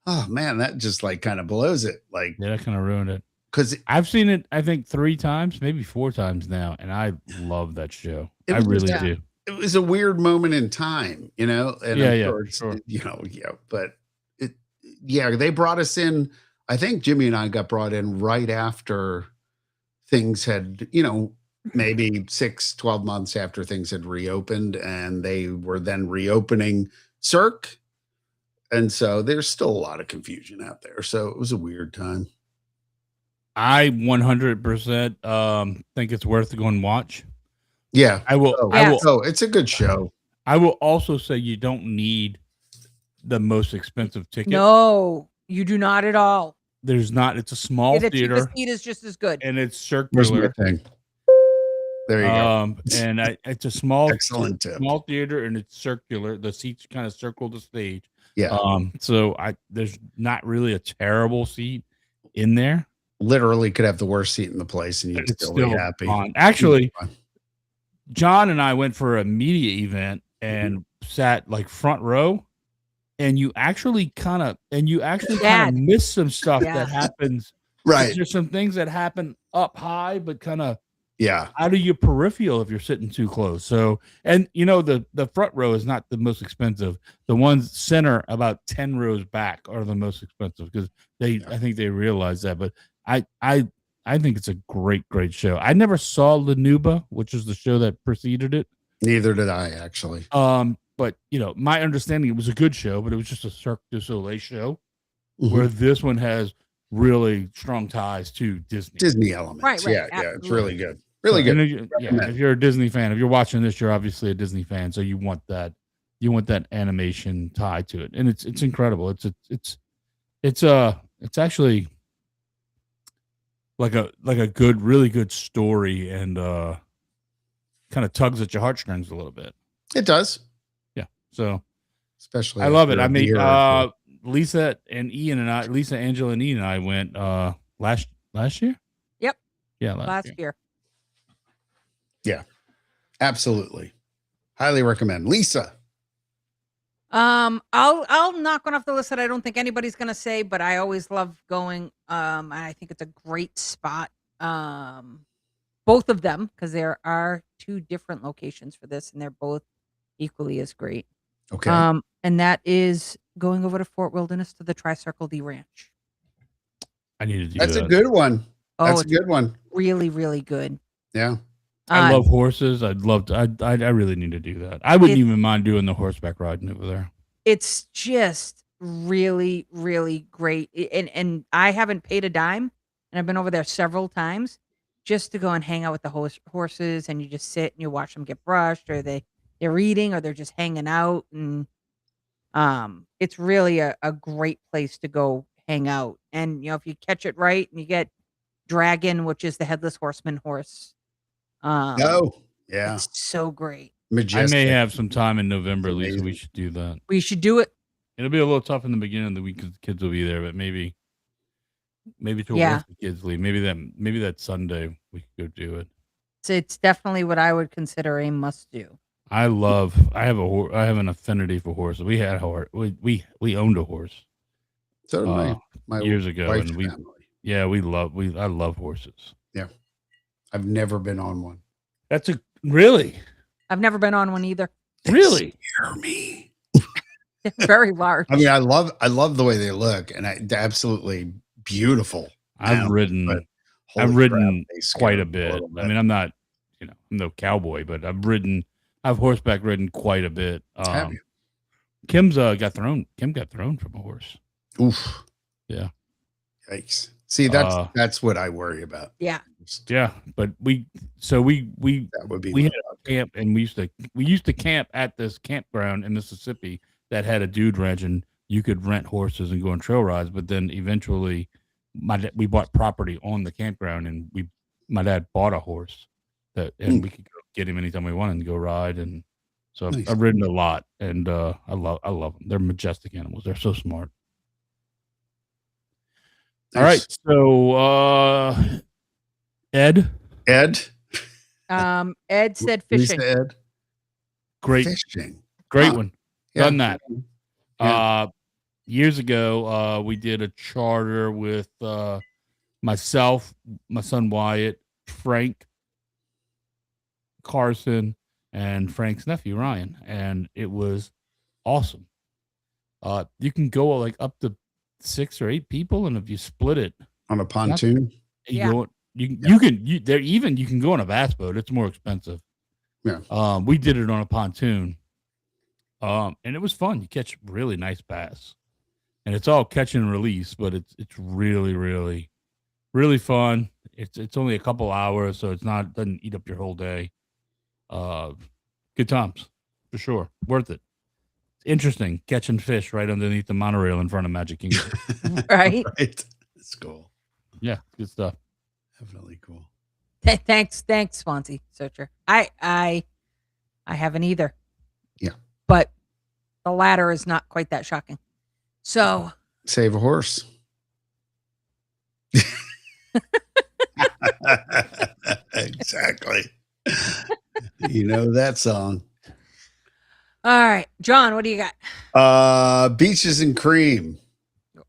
oh man, that just like kind of blows it, like, Yeah, that kind of ruined it. because I've seen it, I think 3 times, maybe 4 times now, and I love that show. It I was really just- do. it was a weird moment in time, you know. And Yeah, I'm yeah, sure it's, sure. you know, yeah, but it, yeah, they brought us in. I think Jimmy and I got brought in right after things had, you know, maybe 6-12 months after things had reopened, and they were then reopening Cirque. And so there's still a lot of confusion out there. So it was a weird time. I 100% think it's worth to go and watch. Yeah. I will. Oh, I will. oh, it's a good show. I will also say you don't need the most expensive ticket. No, you do not at all. There's not. It's a small The theater, cheapest seat is just as good. and it's Where's my circular. thing? There you go. And it's a small, Excellent tip. small theater, and it's circular. The seats kind of circle the stage. Yeah. So there's not really a terrible seat in there. Literally could have the worst seat in the place, and you'd It's still be happy. fun. Actually, John and I went for a media event and sat like front row, and you actually kind of miss some stuff Yeah. that happens. Right. There's some things that happen up high, but kind of Yeah. out of your peripheral if you're sitting too close. So, and you know, the front row is not the most expensive. The ones center about 10 rows back are the most expensive because I think they realize that. But I think it's a great show. I never saw Lanuba, which is the show that preceded it. Neither did I, actually. But you know, my understanding, it was a good show, but it was just a Cirque du Soleil show, Mhm. where this one has really strong ties to Disney. Disney elements. Right, Yeah, yeah. It's absolutely. really good. Really And good. if you're a Disney fan, if you're watching this, you're obviously a Disney fan, so you want that animation tie to it, and it's incredible. It's actually like a good, really good story, and kind of tugs at your heartstrings a little bit. It does. Yeah, so Especially I love it. after I a mean, beer or two. Lisa, Angela, and Ian and I went last year. Yep. Yeah, Last year. Absolutely. Highly recommend. Lisa. I'll knock one off the list that I don't think anybody's gonna say, but I always love going. And I think it's a great spot. Both of them, because there are 2 different locations for this, and they're both equally as great. Okay. And that is going over to Fort Wilderness to the Tri-Circle D Ranch. I need to do That's that. a good one. Oh, That's a it's good one. really, really good. Yeah. I love horses. I'd love to. I really need to do that. I wouldn't It- even mind doing the horseback riding over there. It's just really, really great. And I haven't paid a dime, and I've been over there several times just to go and hang out with the horses, and you just sit and you watch them get brushed, or they're eating, or they're just hanging out, and it's really a great place to go hang out. And if you catch it right, and you get Dragon, which is the headless horseman horse. Oh, yeah. It's so great. Majestic. I may have some time in November, It's Lisa. We amazing. should do that. We should do it. It'll be a little tough in the beginning of the week because the kids will be there, but maybe towards Yeah. the kids leave. Maybe that Sunday we could go do it. It's definitely what I would consider a must do. I have an affinity for horses. We had a horse. We owned a horse So did my years ago, wife's and family. I love horses. I've never been on one. That's really I've never been on one either. really. Scare me. They're very large. I mean, I love the way they look, and they're absolutely beautiful. I've now, ridden but I've holy crap, ridden they scare quite a me bit. little I mean, I'm not, I'm no cowboy, but I've horseback ridden quite a bit. Have you? Kim got thrown from a horse. Oof. Yeah. Yikes. See, that's what I worry about. Yeah. Yeah, but we That would be we my had a camp, and we used to camp at this campground in Mississippi that had a dude ranch, and you could rent horses and go on trail rides. But then eventually we bought property on the campground, and my dad bought a horse and we could go get him anytime we wanted and go ride. And so Nice. I've ridden a lot, and I love them. They're majestic animals. They're so smart. Nice. All right, so Ed said fishing. Ed. Great Fishing. Great one. Yeah. Done that. Yeah. Years ago, we did a charter with myself, my son Wyatt, Frank, Carson, and Frank's nephew Ryan, and it was awesome. You can go like up to 6 or 8 people, and if you split it On a pontoon. you Yeah. can go on a bass boat. It's more expensive. Yeah. We did it on a pontoon. And it was fun. You catch really nice bass, and it's all catch and release, but it's really, really, really fun. It's only a couple hours, so doesn't eat up your whole day. Good times for sure. Worth it. Interesting catching fish right underneath the monorail in front of Magic Kingdom. Right. Right. It's cool. Yeah, good stuff. Definitely cool. Thanks, Swansea Searcher. I haven't either. Yeah. But the latter is not quite that shocking. So Save a horse. Exactly. You know that song. all right, John, what do you got? Beaches and cream.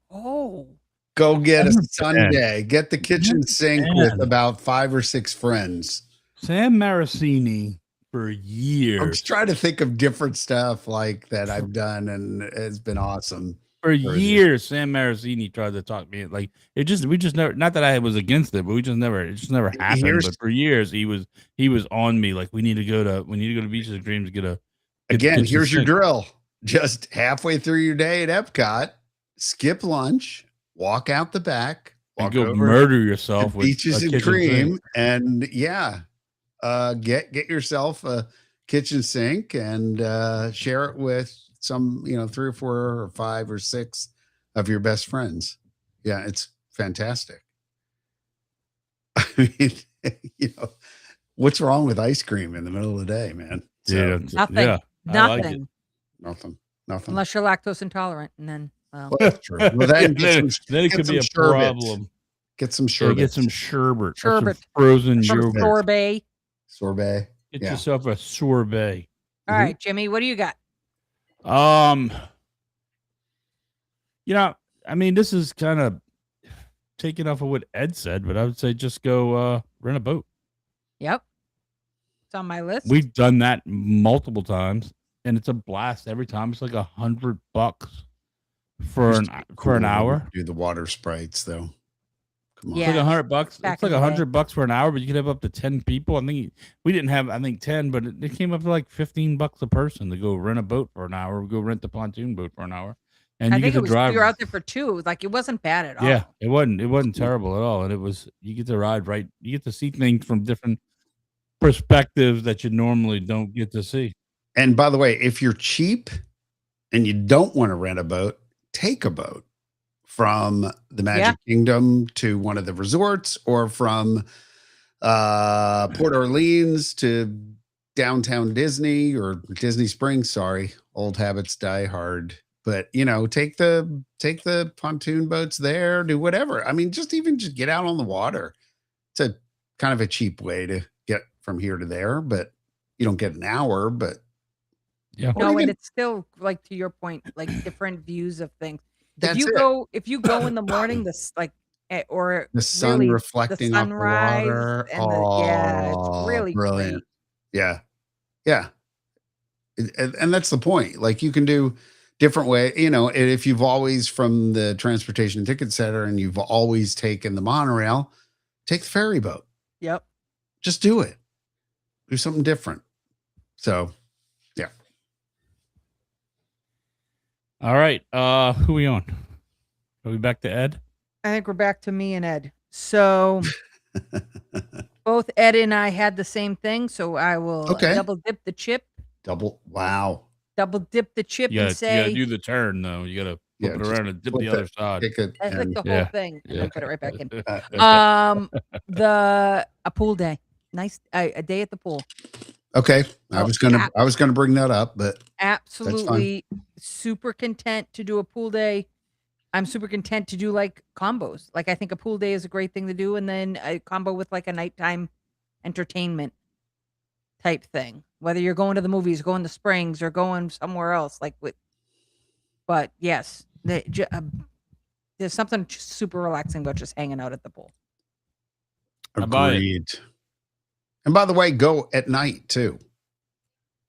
Oh, Go get a 100%. Sunday. Get the kitchen sink 100%. with about 5 or 6 friends. Sam Marasini for I'm years. just trying to think of different stuff like that I've done, and it's been awesome. For years, Sam Marasini tried to talk me like we just never. Not that I was against it, but it just never happened. But for years, he was on me like we need to go to Beaches and Cream to get Again, the here's your sink. drill. Just halfway through your day at Epcot, skip lunch, walk out the back, and walk go over murder yourself to with Beaches a and kitchen Cream, sink. and get yourself a kitchen sink and share it with some 3 or 4 or 5 or 6 of your best friends. Yeah, it's fantastic. I mean, what's wrong with ice cream in the middle of the day, man? So, nothing. Yeah, I like Nothing. nothing. Unless you're lactose intolerant, and then Well, that's true. Well, then then it could be a sherbet. problem. Get some So sherbet. get some sherbet, Sherbet. some frozen some yogurt. sorbet. Sorbet. Get Yeah. yourself a sorbet. All right, Jimmy, what do you got? I mean, this is kind of taking off of what Ed said, but I would say just go rent a boat. Yep, it's on my list. We've done that multiple times, and it's a blast every time. It's like $100 for an hour. Do the water sprites though. Come on. Yeah. It's like $100. Back It's like in the day. $100 for an hour, but you could have up to 10 people. I think we didn't have 10, but it came up to like $15 a person to go rent a boat for an hour. Go rent the pontoon boat for an hour, and I you think get it to was drive. you're out there for 2. Like it wasn't bad at all. Yeah, it wasn't terrible at all, and you get to ride right. You get to see things from different perspectives that you normally don't get to see. And by the way, if you're cheap and you don't want to rent a boat, take a boat from the Magic Kingdom to one of the resorts, or from Port Orleans to downtown Disney or Disney Springs. Sorry, old habits die hard. But take the pontoon boats there, do whatever. I mean, just get out on the water. It's a kind of a cheap way to get from here to there, but you don't get an hour. But Yeah. No, and it's still like, to your point, like different views of things. That's If you go in the morning, or the sun really reflecting the off the sunrise water. and it's really brilliant. great. Yeah. And that's the point. Like you can do different way, if you've always, from the transportation and ticket center, and you've always taken the monorail, take the ferry boat. Yep. Just do it. Do something different. So, yeah. All right. Who we on? Are we back to Ed? I think we're back to me and Ed. So both Ed and I had the same thing. So I will double dip the chip. Wow. Double dip the chip You and gotta say, do the turn though. You gotta flip it just around and dip the flip other it, side. kick it, That's like and the whole Yeah. thing, and then put it right back in. uh, A pool day. Nice, a day at the pool. okay. I Oh, was gonna bring that up, but absolutely super content to do a pool day. I'm super content to do like combos. Like I think a pool day is a great thing to do, and then a combo with like a nighttime entertainment type thing. Whether you're going to the movies, going to Springs, or going somewhere else, like with. But yes, there's something super relaxing about just hanging out at the pool. I buy it. agreed. And by the way, go at night too.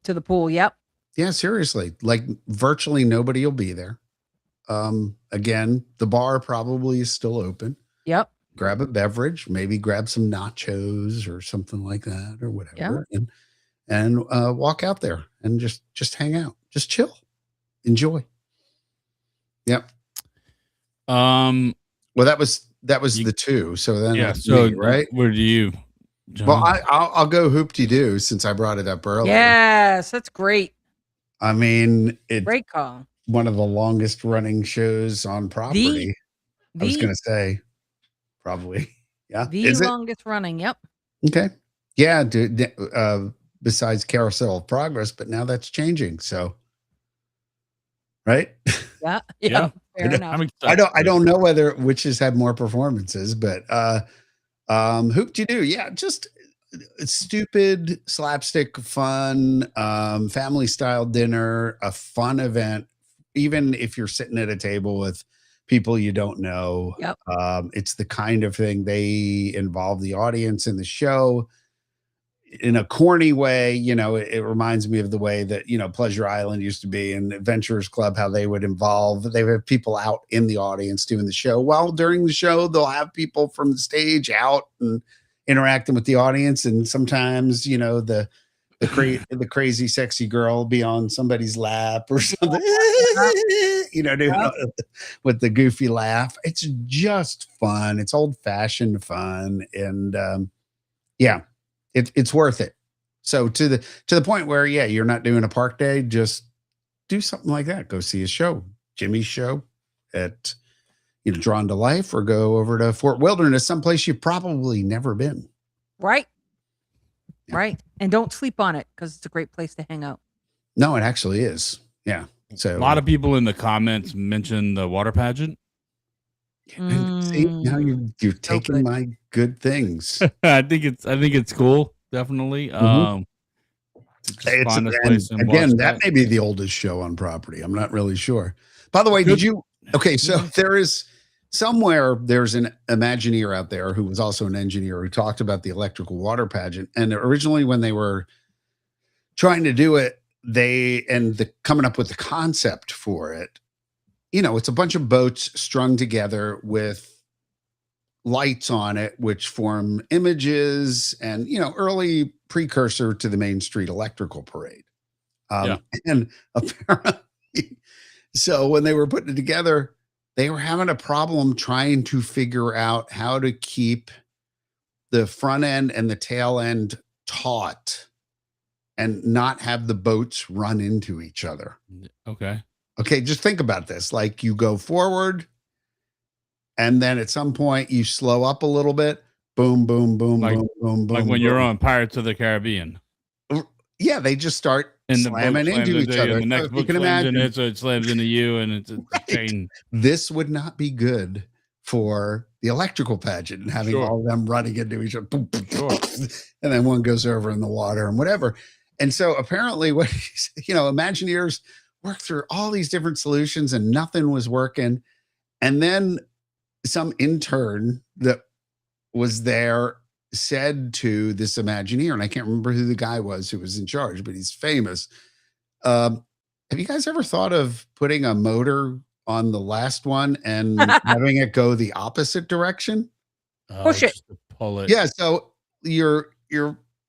To the pool, yep. Yeah, seriously. Like virtually nobody will be there. Again, the bar probably is still open. Yep. Grab a beverage, maybe grab some nachos or something like that or whatever, and walk out there and just hang out, just chill, enjoy. Yep. Um. Well, that was the two. So then Yeah. that's So me, right? where do you? John? Well, I'll go hoop-de-doo since I brought it up earlier. Yes, that's great. I mean, it's Great call. one of the longest running shows on property. I was The going to say probably. Yeah. the Is it? longest running. Yep. Okay. Yeah, dude, besides Carousel of Progress, but now that's changing. So, right? Yeah. Yeah. Fair enough. I'm excited. I don't know whether which has had more performances, but hoop-de-doo. Yeah, just stupid slapstick fun, family style dinner, a fun event, even if you're sitting at a table with people you don't know. Yep. It's the kind of thing they involve the audience in the show in a corny way. You know, it reminds me of the way that, you know, Pleasure Island used to be and Adventurers Club, how they would have people out in the audience doing the show. Well, during the show, they'll have people from the stage out and interacting with the audience. And sometimes, you know, the crazy sexy girl will be on somebody's lap or something, you know, with the goofy laugh. It's just fun. It's old fashioned fun. And yeah, it's worth it. So to the point where, yeah, you're not doing a park day, just do something like that. Go see a show, Jimmy's show at, you know, Drawn to Life, or go over to Fort Wilderness, someplace you've probably never been. Right. Yeah. Right. And don't sleep on it because it's a great place to hang out. No, it actually is. Yeah. So A lot of people in the comments mention the water pageant. and see, now you're taking good. my good things. I think it's cool. Definitely. Mhm. Just find a And place and again, watch that may be the oldest show on property. I'm not really sure. By the way, Good. did you? Okay, so there's an Imagineer out there who was also an engineer who talked about the electrical water pageant. And originally, when they were trying to do it, coming up with the concept for it, you know, it's a bunch of boats strung together with lights on it, which form images and, you know, early precursor to the Main Street Electrical Parade. And apparently, so when they were putting it together, they were having a problem trying to figure out how to keep the front end and the tail end taut and not have the boats run into each other. Okay, just think about this. Like, you go forward, and then at some point you slow up a little bit. Boom, boom, boom, boom, boom, boom. Like when boom. you're on Pirates of the Caribbean. Yeah, they just start And slamming into each other. And the next You book can slams in imagine. it, so it slams into you, and it's a chain. This would not be good for the electrical pageant and having all of them running into each other. Boom, boom, boom, and then one goes over in the water and whatever. And so apparently, what, you know, Imagineers worked through all these different solutions and nothing was working. And then some intern that was there said to this Imagineer, and I can't remember who the guy was who was in charge, but he's famous. Have you guys ever thought of putting a motor on the last one and having it go the opposite direction? Push it. Pull it. Yeah. So you're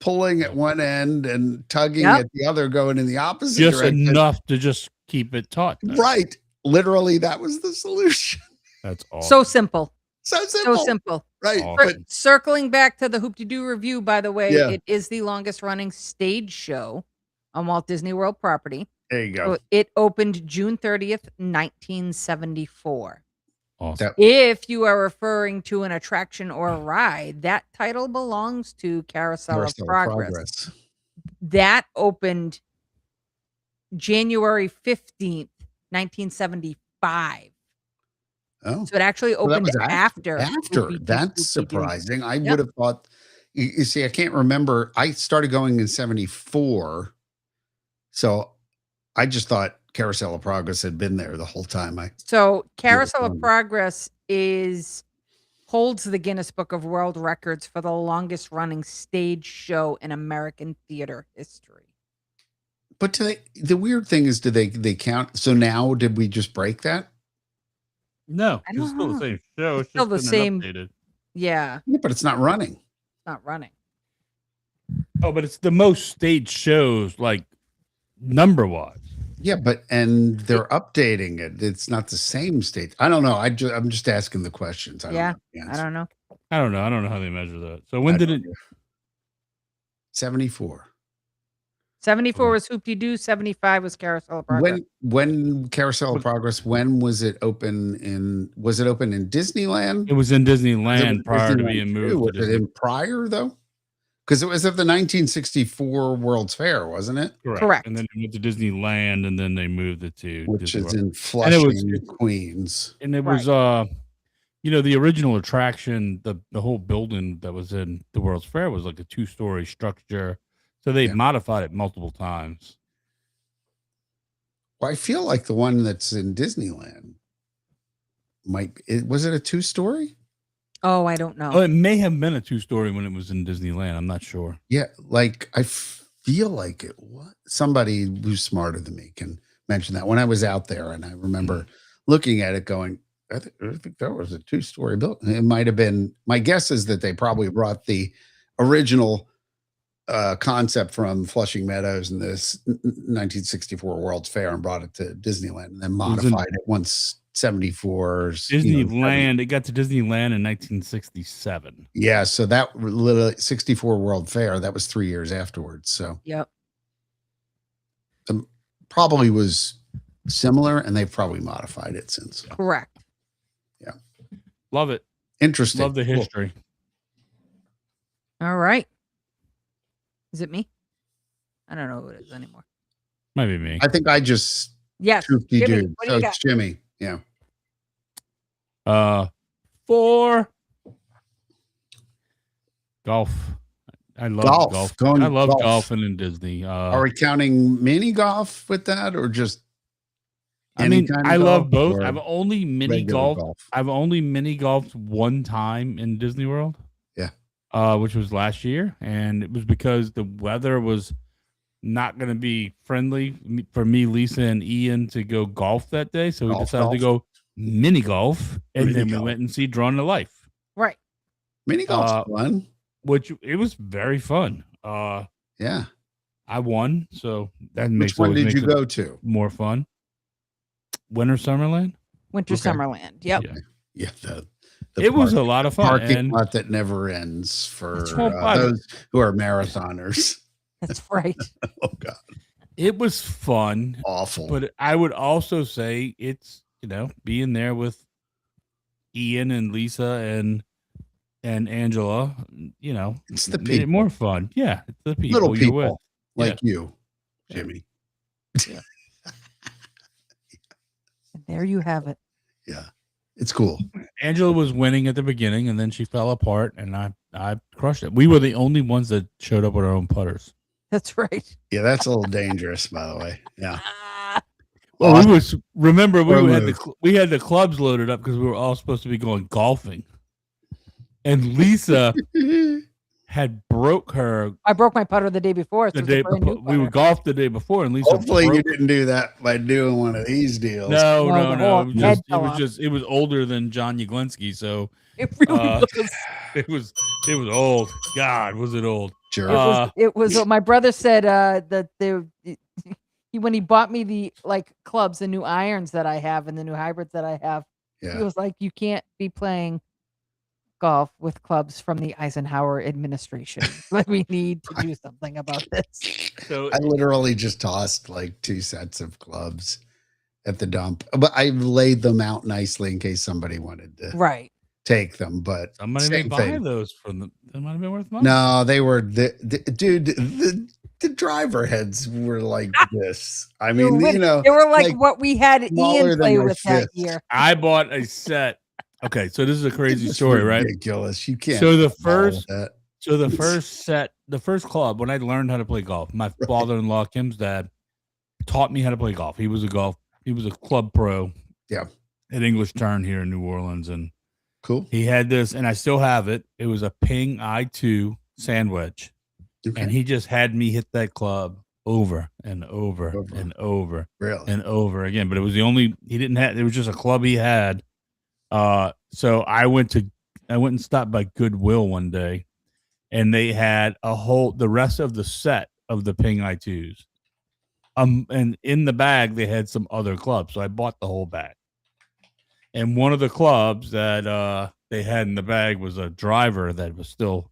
pulling at one end and tugging at the other, going in the opposite Just direction. enough to just keep it taut. Right. Literally, that was the solution. That's awesome. So simple. So simple. So simple. Right. Awesome. But Circling back to the Hoop-de-Doo review, by the way, Yeah. it is the longest running stage show on Walt Disney World property. There you go. So it opened June 30th, 1974. Awesome. If you are referring to an attraction or a ride, that title belongs to Carousel of Carousel Progress. That opened January 15th, 1975. Oh, So it actually well, that opened was after. after. Scooby-Doo, That's Scooby-Doo. surprising. I Yep. would have thought. You see, I can't remember. I started going in 74, so I just thought Carousel of Progress had been there the whole time. So Carousel of wrong. Progress holds the Guinness Book of World Records for the longest running stage show in American theater history. But the weird thing is, do they count? So now, did we just break that? No, I it's don't still know. the same show. It's It's still just the been same- updated. Yeah, Yeah, but it's not running. it's not running. Oh, but it's the most stage shows, like number wise. Yeah, and they're updating it. It's not the same state. I don't know. I'm just asking the questions. I don't know the I answer. don't know. I don't know how they measure that. So when did it? 74. 74 was Hoop-Dee-Doo. 75 was Carousel of Progress. When Carousel of Progress, when was it open in? Was it open in Disneyland? It was in Was Disneyland it prior to Disneyland being too? moved to Was it Disney. in prior though? Because it was at the 1964 World's Fair, wasn't it? Correct. And then it went to Disneyland, and then they moved it to Which Disney is World. in Flushing, Queens. And it Right. was the original attraction, the whole building that was in the World's Fair was like a 2-story structure. So they've modified it multiple times. Well, I feel like the one that's in Disneyland was it a 2-story? Oh, I don't know. Oh, it may have been a 2-story when it was in Disneyland. I'm not sure. Yeah, like I feel like it was. Somebody who's smarter than me can mention that. When I was out there, and I remember looking at it going, I think that was a 2-story building. It might have been. My guess is that they probably brought the original concept from Flushing Meadows and this 1964 World's Fair and brought it to Disneyland and then modified it once 74. Disneyland, it got to Disneyland in 1967. Yeah, so that literally 64 World Fair, that was 3 years afterwards. So Yep. Probably was similar, and they've probably modified it since. Correct. Yeah. Love it. Interesting. Love the Cool. history. All right. Is it me? I don't know who it is anymore. Might be me. I think I just Yes. Jimmy, Jimmy, dude. what do So you got? it's Jimmy. Yeah. 4 golf. I love Golf. golf. Going I love golf. golfing in Disney. Are we counting mini golf with that, or just? I any mean, kind of I love golf, both. or I've only mini regular golf. I've only mini golfed one time in Disney World. Yeah. Which was last year, and it was because the weather was not going to be friendly for me, Lisa, and Ian to go golf that day. So we decided to go mini golf, and then we went and see Drawn to Life. Right. Mini golf's fun. Which it was very fun. Yeah. I won, so that Which one did you go to? More fun. Winter Summerland. Winter Summerland. Yep. Yeah. It was a lot of fun. Parking lot that never ends for those who are marathoners. That's right. Oh God. It was fun. Awful. But I would also say it's, being there with Ian and Lisa and Angela, it's the made people. it more fun. Yeah, it's the people Little you're with. people like you, Jimmy. Yeah. And there you have it. Yeah. It's cool. Angela was winning at the beginning, and then she fell apart, and I crushed it. We were the only ones that showed up with our own putters. That's right. Yeah, that's a little dangerous, by the way. Yeah. Well, we had the clubs loaded up because we were all supposed to be going golfing, and Lisa had broke her. I broke my putter the day before. So we would golf the day before, and Lisa. Hopefully, you didn't do that by doing one of these deals. No. It was older than John Yaglinski, so it really was. It was old. God, was it old? Sure. It was. My brother said that when he bought me the clubs, the new irons that I have and the new hybrids that I have, he was like, "You can't be playing golf with clubs from the Eisenhower administration. Like we need to do something about this. So I literally just tossed like 2 sets of clubs at the dump, but I laid them out nicely in case somebody wanted to Right. take them. But somebody may same buy thing. those from them. They might have been worth money. No, they were the driver heads were like this. I They were mean, with- you know, they were like what we had smaller Ian than play my with that fist. year. I bought a set. Okay, so this is a crazy It's story, right? ridiculous. You can't. So the follow first, that. so the first set, the first club when I learned how to play golf, my father-in-law Kim's dad taught me how to play golf. He was a club pro. Yeah. At English Turn here in New Orleans, and Cool. he had this, and I still have it. It was a Ping I2 sand wedge, Okay. and he just had me hit that club over and over and over Really? and over again. But it was the only he didn't have. It was just a club he had. So I went and stopped by Goodwill one day, and they had the rest of the set of the Ping I2s. And in the bag they had some other clubs, so I bought the whole bag. And one of the clubs that they had in the bag was a driver that was still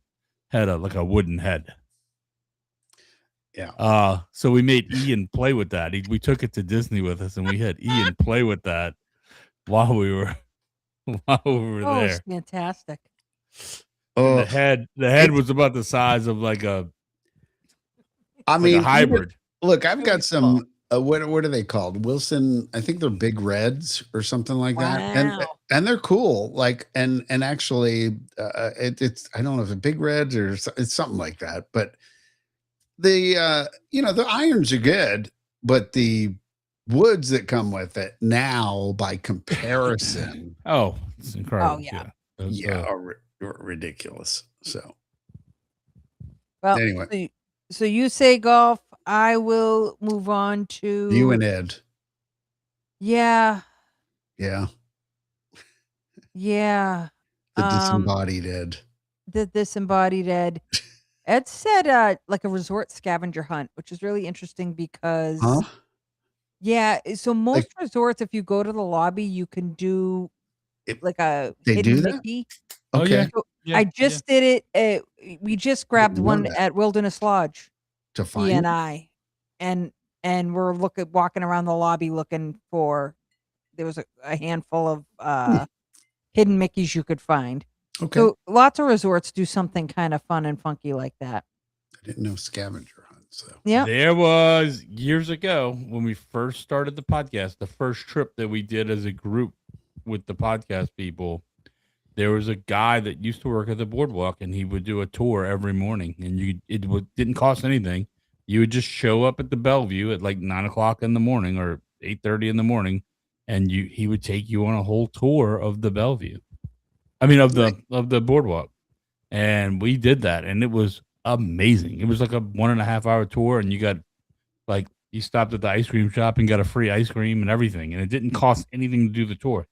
had a wooden head. Yeah. So we made Ian play with that. We took it to Disney with us, and we had Ian play with that while we were there. It's fantastic. And the head was about the size of like a hybrid. Look, I've got some. What are they called? Wilson. I think they're Big Reds or something like that. And they're cool. Like and actually, it's I don't know if it's Big Reds or it's something like that. But the the irons are good, but the woods that come with it now, by comparison, it's incredible. Oh yeah, are ridiculous. So well, anyway, so you say golf. I will move on to you and Ed. Yeah. Yeah. Yeah. The disembodied Ed. The disembodied Ed. Ed said like a resort scavenger hunt, which is really interesting because yeah, so most resorts, if you go to the lobby, you can do like a hidden Mickey. Okay. So I just did it. We just grabbed one at Wilderness Lodge. To find he and I, and we're walking around the lobby looking for. There was a handful of hidden Mickeys you could find. Okay. So lots of resorts do something kind of fun and funky like that. I didn't know scavenger hunts. So yeah, there was years ago when we first started the podcast. The first trip that we did as a group with the podcast people. There was a guy that used to work at the boardwalk, and he would do a tour every morning, and didn't cost anything. You would just show up at the Bellevue at like 9:00 in the morning or 8:30 in the morning, and he would take you on a whole tour of the Bellevue. I mean, of the boardwalk, and we did that, and it was amazing. It was like a 1.5 hour tour, and you got like you stopped at the ice cream shop and got a free ice cream and everything, and it didn't cost anything to do the tour.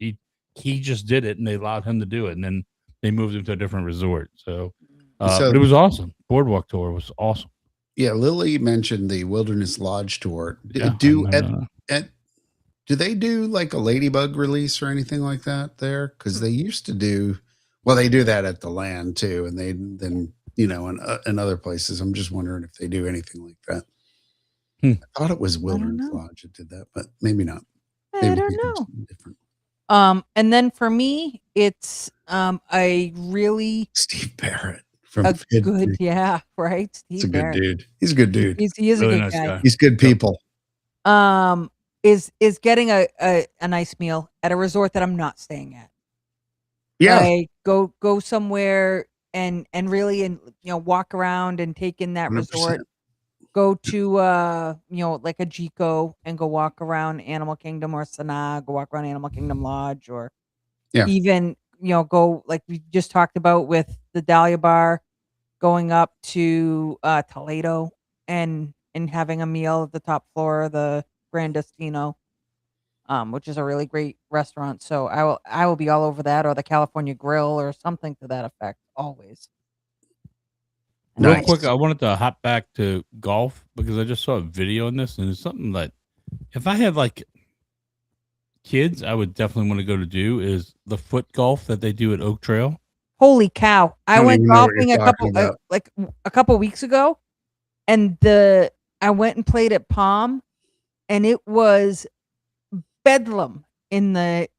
He just did it, and they allowed him to do it, and then they moved him to a different resort. So but it was awesome. Boardwalk tour was awesome. Yeah, Lily mentioned the Wilderness Lodge tour. Do they do like a ladybug release or anything like that there? Because they used to do. Well, they do that at the Land too, and in other places. I'm just wondering if they do anything like that. I thought it was Wilderness Lodge that did that, but maybe not. I don't know. Different. And then for me, it's a really Steve Barrett from right? Steve Barrett. Good dude. He's a good dude. He is Really a good nice guy. He's good people. Is getting a nice meal at a resort that I'm not staying at. Yeah. Like, go somewhere and really walk around and take in that 100%. resort. Go to like a Jico and go walk around Animal Kingdom or Sanaa, go walk around Animal Kingdom Lodge, or even go like we just talked about with the Dahlia Bar, going up to Toledo and having a meal at the top floor of the Grand Destino, which is a really great restaurant. So I will be all over that, or the California Grill or something to that effect always. Real quick, I wanted to hop back to golf because I just saw a video on this, and it's something that if I had like kids, I would definitely want to go to do is the foot golf that they do at Oak Trail. Holy cow! I don't went even know what golfing you're talking about. a couple weeks ago, and I went and played at Palm, and it was bedlam in the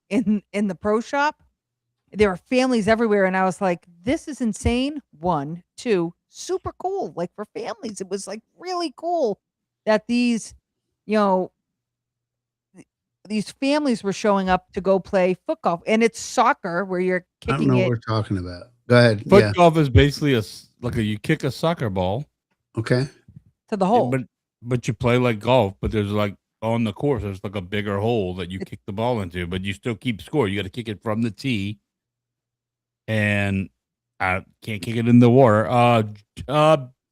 pro shop. There were families everywhere, and I was like, "This is insane." One, two, super cool. Like for families, it was like really cool that you know, these families were showing up to go play foot golf, and it's soccer where you're I don't kicking know what it we're talking about. Go ahead. Foot Yeah. golf is basically you kick a soccer ball, Okay. to the hole. but you play like golf. But there's like on the course, there's like a bigger hole that you kick the ball into, but you still keep score. You got to kick it from the tee, and I can't kick it in the water.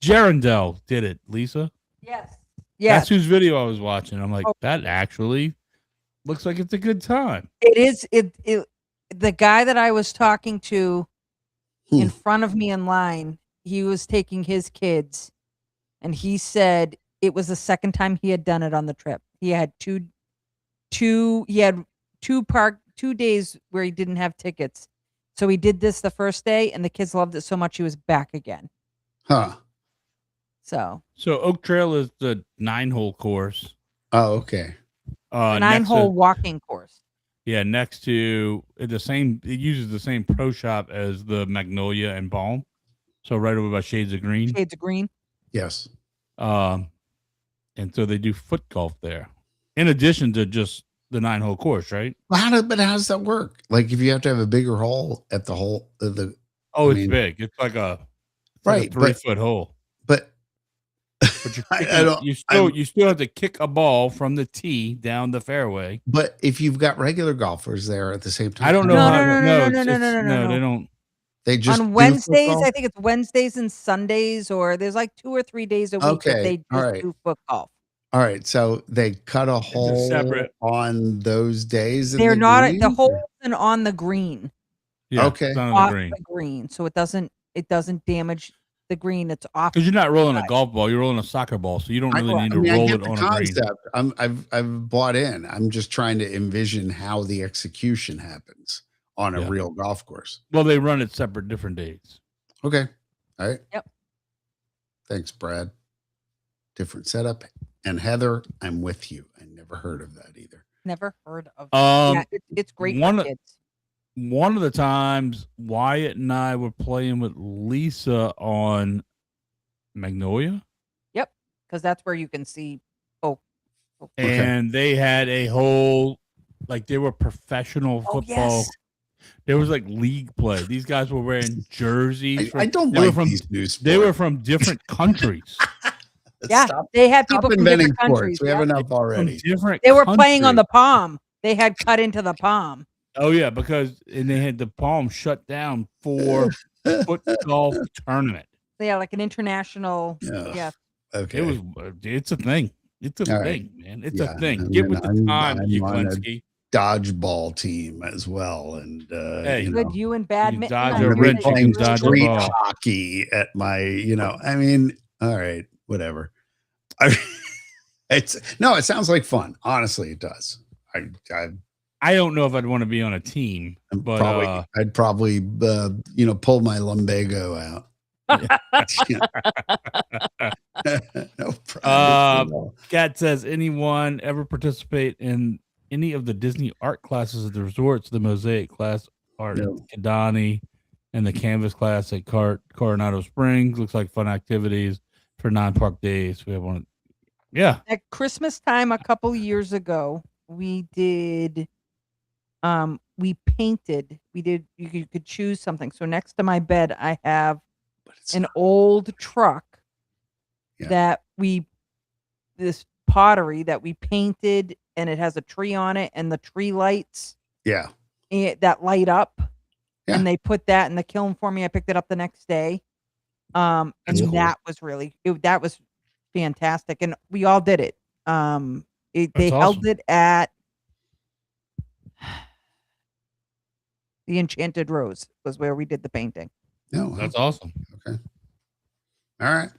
Jarendell did it, Lisa. Yes. That's whose video I was watching. I'm like, Oh. that actually looks like it's a good time. It is. The guy that I was talking to in front of me in line, he was taking his kids, and he said it was the second time he had done it on the trip. He had two days where he didn't have tickets. So he did this the first day, and the kids loved it so much he was back again. Huh. So Oak Trail is the 9-hole course. Oh, okay. a 9-hole walking course. Yeah, next to it uses the same pro shop as the Magnolia and Balm. So right over by Shades of Green. Shades of Green. Yes. And so they do foot golf there, in addition to just the 9-hole course, right? Well, how does that work? Like, if you have to have a bigger hole at the hole, it's big. It's like a right 3-foot hole. But But you still have to kick a ball from the tee down the fairway. But if you've got regular golfers there at the same time, I don't know. No. They don't. They just on Wednesdays. I think it's Wednesdays and Sundays, or there's like 2 or 3 days a week that they just do foot golf. All right, so they cut a hole on those days. They're not the hole isn't on the green. Yeah, okay, it's not off on the the green, so it doesn't damage the green. It's off because you're not rolling a golf ball; you're rolling a soccer ball, so you don't really need to roll it on a green. I've bought in. I'm just trying to envision how the execution happens on a real golf course. Well, they run it separate, different days. Okay, all right. Yep. Thanks, Brad. Different setup. And Heather, I'm with you. I never heard of that either. Never heard of that. Yeah, it's great for kids. One of the times Wyatt and I were playing with Lisa on Magnolia. Yep, because that's where you can see. And they had a whole, like they were professional football. Yes. There was like league play. These guys were wearing jerseys. I don't like these new sports. They were from different countries. Yeah, they had people from different countries. We have enough already. They were playing on the Palm. They had cut into the Palm. Oh yeah, and they had the Palm shut down for foot golf tournament. Yeah, like an international. Yeah. Okay. It's a thing. It's a thing, man. It's a thing. Get with the time, Kuklinski. Dodgeball team as well, and hey, good. You and badminton. I'm playing street hockey at my. I mean, all right. Whatever. It sounds like fun. Honestly, it does. I don't know if I'd want to be on a team, but I'd probably pull my lumbago out. No problem. Kat says, anyone ever participate in any of the Disney art classes at the resorts? The mosaic class art at Kidani and the canvas class at Coronado Springs. Looks like fun activities for non-park days. We have one. Yeah. At Christmas time a couple years ago, we did we painted. You could choose something. So next to my bed I have an old truck that this pottery that we painted, and it has a tree on it and the tree lights. Yeah. That light up. Yeah. And they put that in the kiln for me. I picked it up the next day. And cool. That was fantastic, and we all did it. They held it at the Enchanted Rose was where we did the painting. No, that's awesome. Okay, all right.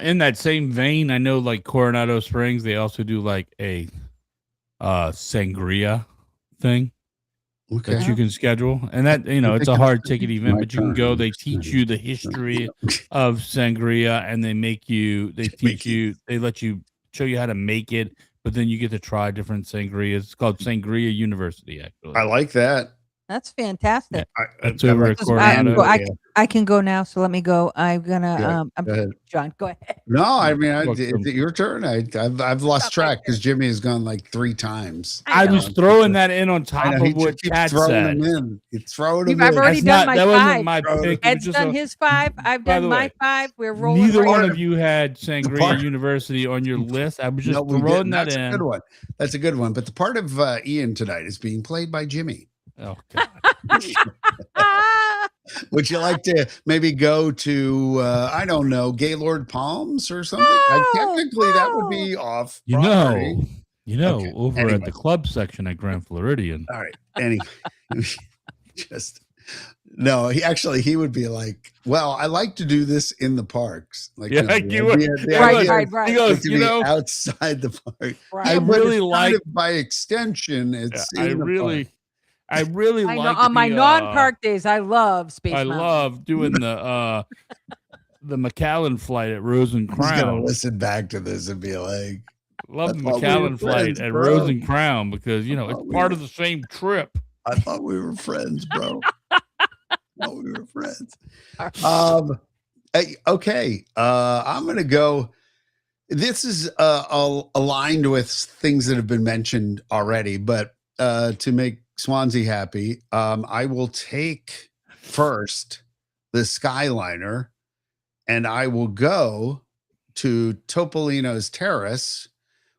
In that same vein, I know like Coronado Springs, they also do like a sangria thing. Okay. that you can schedule, and that it's a hard ticket event, but you can go. They teach you the history of sangria, and they let you show you how to make it, but then you get to try different sangrias. It's called Sangria University, actually. I like that. That's fantastic. That's over at Coronado. I can go now, so let me go. I'm gonna Go ahead. John, go ahead. No, I mean, it's your turn. I've lost track because Jimmy has gone like 3 times. I was throwing that in on top of what Chad said. He's throwing them in. I've already done my that 5. wasn't my pick. Ed's done his 5. I've done my 5. We're rolling. Neither one of you had Sangria University on your list. I was just throwing that in. That's a good one. That's a good one. But the part of Ian tonight is being played by Jimmy. Oh, God. Would you like to maybe go to I don't know, Gaylord Palms or something? Technically, that would be off. Over at the club section at Grand Floridian. All right. Anyway, he would be like, well, I like to do this in the parks. Like, right. He goes, outside the park. Right. I really like by extension. I really like on my non-park days. I love Space Mountain. Love doing the McAllen flight at Rose and Crown. He's gonna listen back to this and be like, love the McAllen flight at Rose and Crown because it's part of the same trip. I thought we were friends, bro. We were friends. Okay. I'm gonna go. This is aligned with things that have been mentioned already, but to make Swansea happy, I will take first the Skyliner, and I will go to Topolino's Terrace,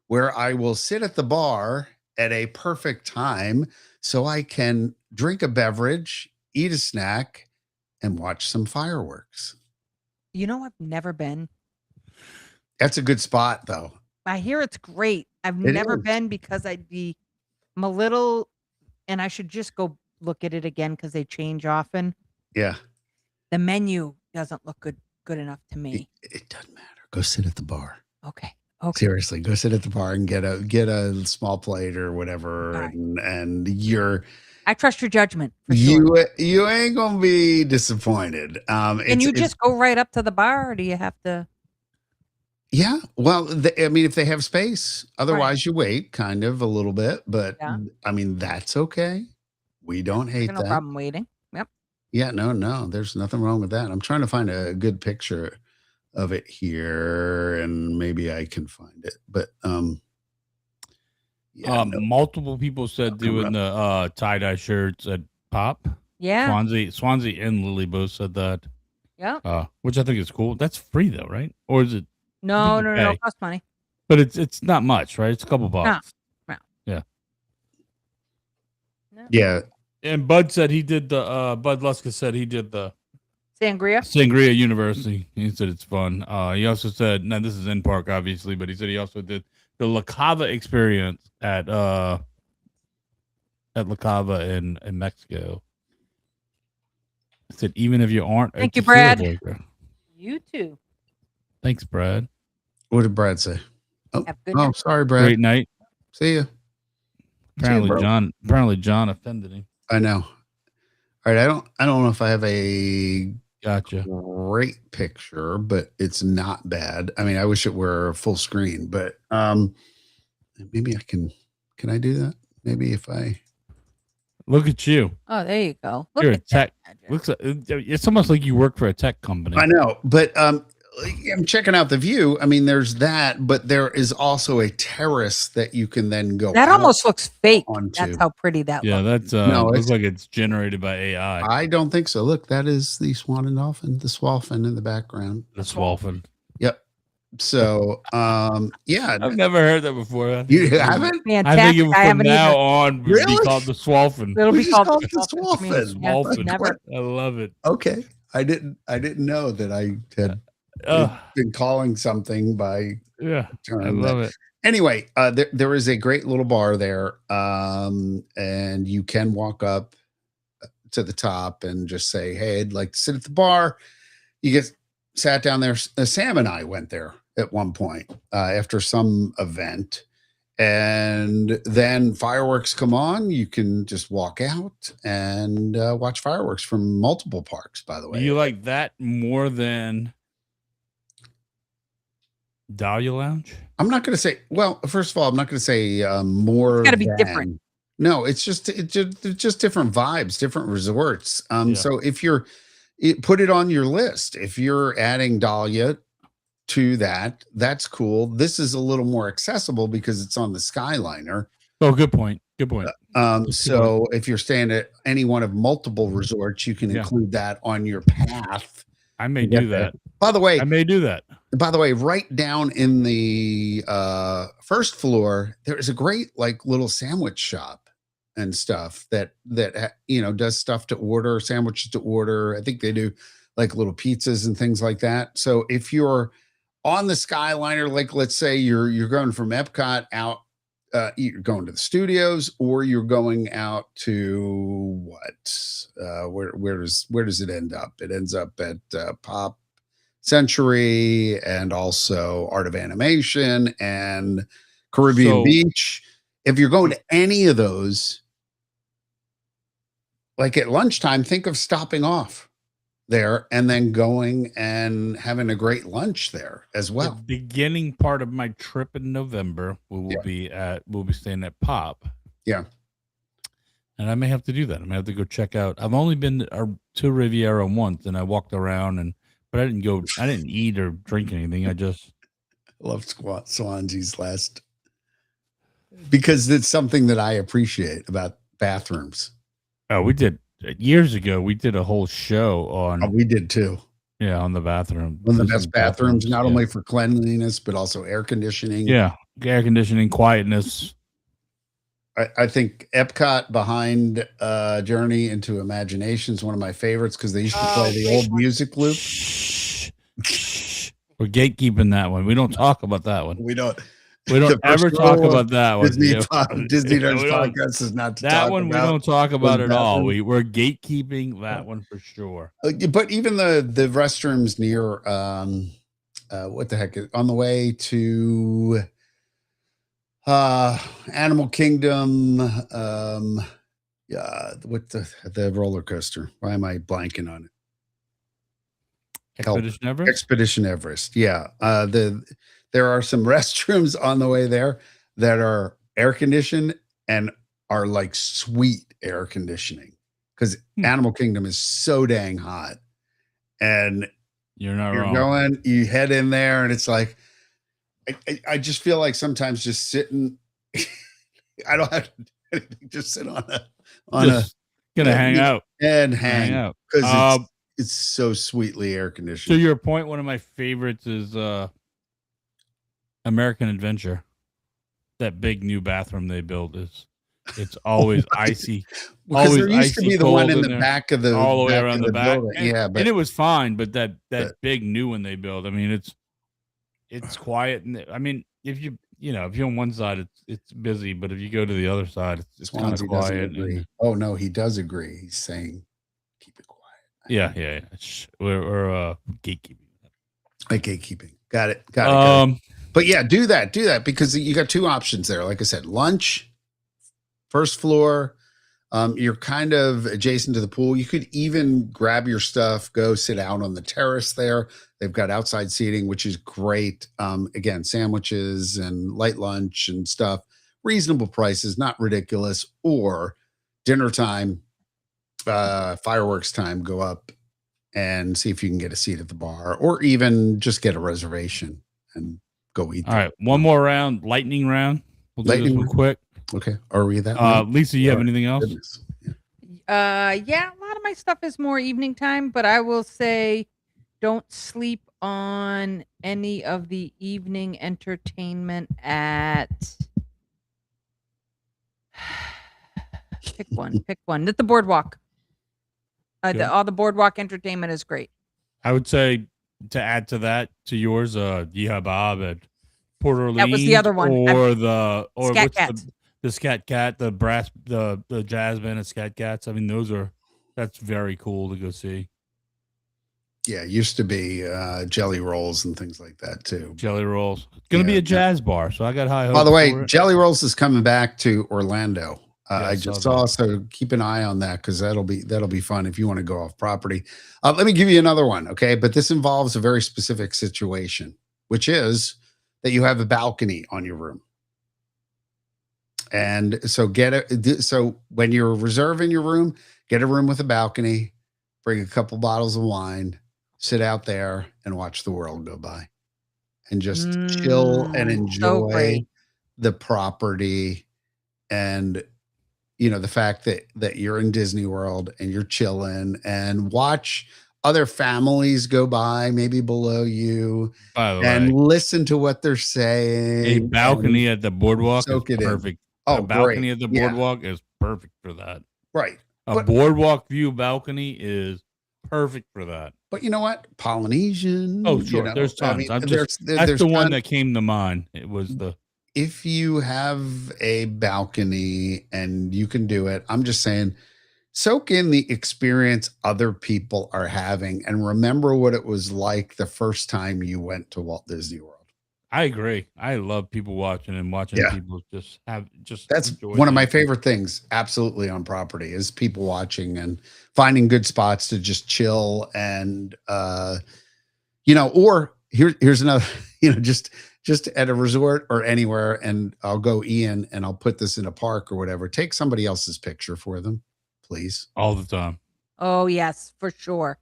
where I will sit at the bar at a perfect time so I can drink a beverage, eat a snack, and watch some fireworks. I've never been. That's a good spot, though. I hear it's great. I've never been because I'm a little, and I should just go look at it again because they change often. Yeah. The menu doesn't look good enough to me. It doesn't matter. Go sit at the bar. Okay. Seriously, go sit at the bar and get a small plate or whatever, right. and I trust your judgment. For you sure. You ain't gonna be disappointed. And you just go right up to the bar, or do you have to? Yeah, well, if they have space, otherwise you wait kind of a little bit, but that's okay. We don't hate that. No problem waiting. Yep. Yeah, no, there's nothing wrong with that. I'm trying to find a good picture of it here, and maybe I can find it. But multiple people said doing the tie-dye shirts at Pop. Yeah. Swansea and Lily both said that. Yeah. Which I think is cool. That's free though, right? Or is it? No, it costs money. But it's not much, right? It's a couple bucks. No. Yeah. No. Yeah. And Bud said he did the Bud Luska said he did the Sangria University. He said it's fun. He also said, now this is in park obviously, but he said he also did the La Cava experience at La Cava in Mexico. I said even if you aren't, thank you, Brad. You too. Thanks, Brad. What did Brad say? Oh, sorry, Brad. Great night. See ya. Apparently John offended him. I know. All right, I don't know if I have a great picture, but it's not bad. I mean, I wish it were full screen, but maybe I can I do that? Maybe if I look at you. Oh, there you go. You're a tech. Looks like, it's almost like you work for a tech company. I know, but I'm checking out the view. I mean, there's that, but there is also a terrace that you can then go. That almost looks fake. Onto. That's how pretty that looks. Yeah, that's no, it looks like it's generated by AI. I don't think so. Look, that is the swan and dolphin, the swalfin in the background. The swalfin. Yep. So, yeah, I've never heard that before. You haven't? Fantastic. I think from now on, would be called the swalfin. It'll be called the swalfin. Swalfin. Never. I love it. Okay, I didn't know that I had been calling something by. Yeah, I love it. Anyway, there is a great little bar there, and you can walk up to the top and just say, "Hey, I'd like to sit at the bar." You get sat down there. Sam and I went there at one point after some event, And then fireworks come on. You can just walk out and watch fireworks from multiple parks, by the Do way. you like that more than Dahlia Lounge? I'm not going to say, well, first of all, I'm not going to say more It's gotta be than. different. No, it's just different vibes, different resorts. Yeah. So if you're put it on your list, if you're adding Dahlia to that, that's cool. This is a little more accessible because it's on the Skyliner. Oh, good point. Good point. So if you're staying at any one of multiple resorts, you can include that on your path. I may do that. By the way, I may do that. By the way, right down in the first floor, there is a great like little sandwich shop and stuff that does stuff to order, sandwiches to order. I think they do like little pizzas and things like that. So if you're on the Skyliner, like let's say you're going from Epcot out, you're going to the studios, or you're going out to what? Where does it end up? It ends up at Pop Century and also Art of Animation and Caribbean Beach. If you're going to any of those, like at lunchtime, think of stopping off there and then going and having a great lunch there as well. The beginning part of my trip in November, we'll be staying at Pop. Yeah. And I may have to do that. I may have to go check out. I've only been to Riviera once, and I walked around, but I didn't eat or drink anything. I just love Swansea's last, because it's something that I appreciate about bathrooms. Oh, we did years ago. We did a whole show on. Oh, we did too. Yeah, on the bathroom. One of the best bathrooms, not only for cleanliness but also air conditioning. Yeah, air conditioning, quietness. I think Epcot behind Journey into Imagination is one of my favorites because they used to play the old music loop. We're gatekeeping that one. We don't talk about that one. We don't ever talk about that one. Disney Nerds podcast is not to that talk one. about. We don't talk about at all. We're gatekeeping that one for sure. But even the restrooms near what the heck is on the way to Animal Kingdom, what the roller coaster, why am I blanking on it? Expedition Everest. Yeah. There are some restrooms on the way there that are air conditioned and are like sweet air conditioning because Animal Kingdom is so dang hot. And you're wrong. You head in there and it's like, I just feel like sometimes just sitting, I don't have to just sit hang out because it's so sweetly air conditioned. To your point, one of my favorites is American Adventure. That big new bathroom they built it's always icy. Because there used to be the one in the back of the all the way around the back. And it was fine, but that big new one they built, I mean, it's quiet, and I mean, if you're on one side, it's busy, but if you go to the other side, it's kind of quiet. Oh no, he does agree. He's saying, keep it quiet. Yeah. We're gatekeeping. Gatekeeping. Got it. But yeah, do that because you got two options there. Like I said, lunch, first floor. You're kind of adjacent to the pool. You could even grab your stuff, go sit out on the terrace there. They've got outside seating, which is great. Again, sandwiches and light lunch and stuff. Reasonable prices, not ridiculous. Or dinner time, fireworks time, go up and see if you can get a seat at the bar or even just get a reservation and go eat. All right, one more round, lightning round. We'll do this one quick. Okay. Are we that? Lisa, you have anything else? Yeah, a lot of my stuff is more evening time, but I will say don't sleep on any of the evening entertainment at pick one. At the boardwalk. All the boardwalk entertainment is great. I would say to add to that, to yours, Yeehaw Bob at Port Orleans. That was the other one. The Scat Cat, the brass, the jazz band at Scat Cats. I mean, that's very cool to go see. Yeah, it used to be jelly rolls and things like that too. Jelly rolls. It's gonna be Yeah. a jazz bar, so I got high hopes By the way, for it. Jelly Rolls is coming back to Orlando. Yeah, I just saw, so keep an eye on that because that'll be fun if you want to go off property. Let me give you another one, okay? But this involves a very specific situation, which is that you have a balcony on your room. And so so when you're reserving your room, get a room with a balcony, bring a couple bottles of wine, sit out there and watch the world go by and just chill and So enjoy great. the property and the fact that you're in Disney World and you're chilling and watch other families go by maybe below you By the and way, listen to what they're a saying balcony and at the boardwalk is soak it in. perfect. Oh, A balcony great. at the Yeah, boardwalk is perfect for that. right. A But boardwalk view balcony is perfect for that. but you know what? Polynesian, Oh, sure. There's I tons. mean, I'm there's just that's there's the one tons. that came to mind. It was the If you have a balcony and you can do it, I'm just saying, soak in the experience other people are having and remember what it was like the first time you went to Walt Disney World. I agree. I love people watching and watching Yeah. people just That's enjoy one of my things. favorite things, absolutely, on property is people watching and finding good spots to just chill and or here's another, just at a resort or anywhere, and I'll go Ian and I'll put this in a park or whatever. Take somebody else's picture for them, please. all the time. Oh, yes, for sure.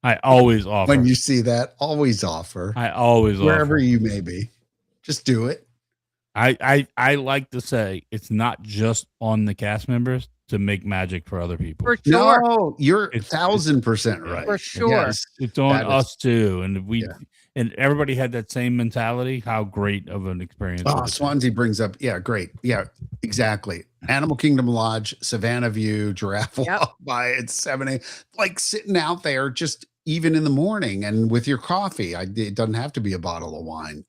I always offer. When you see that, always offer I always wherever offer. you may be. Just do it. I like to say it's not just on the cast members to make magic for other people. For sure. No, you're It's- 1,000% right. For sure. Yes, It's on that is- us too, and Yeah. and everybody had that same mentality. How great of an experience! Oh, would it be? Swansea brings up, yeah, great. Yeah, exactly. Animal Kingdom Lodge, Savannah View, Giraffe Yep. Walk by at 7 a.m. Like sitting out there just even in the morning and with your coffee. It doesn't have to be a bottle of wine.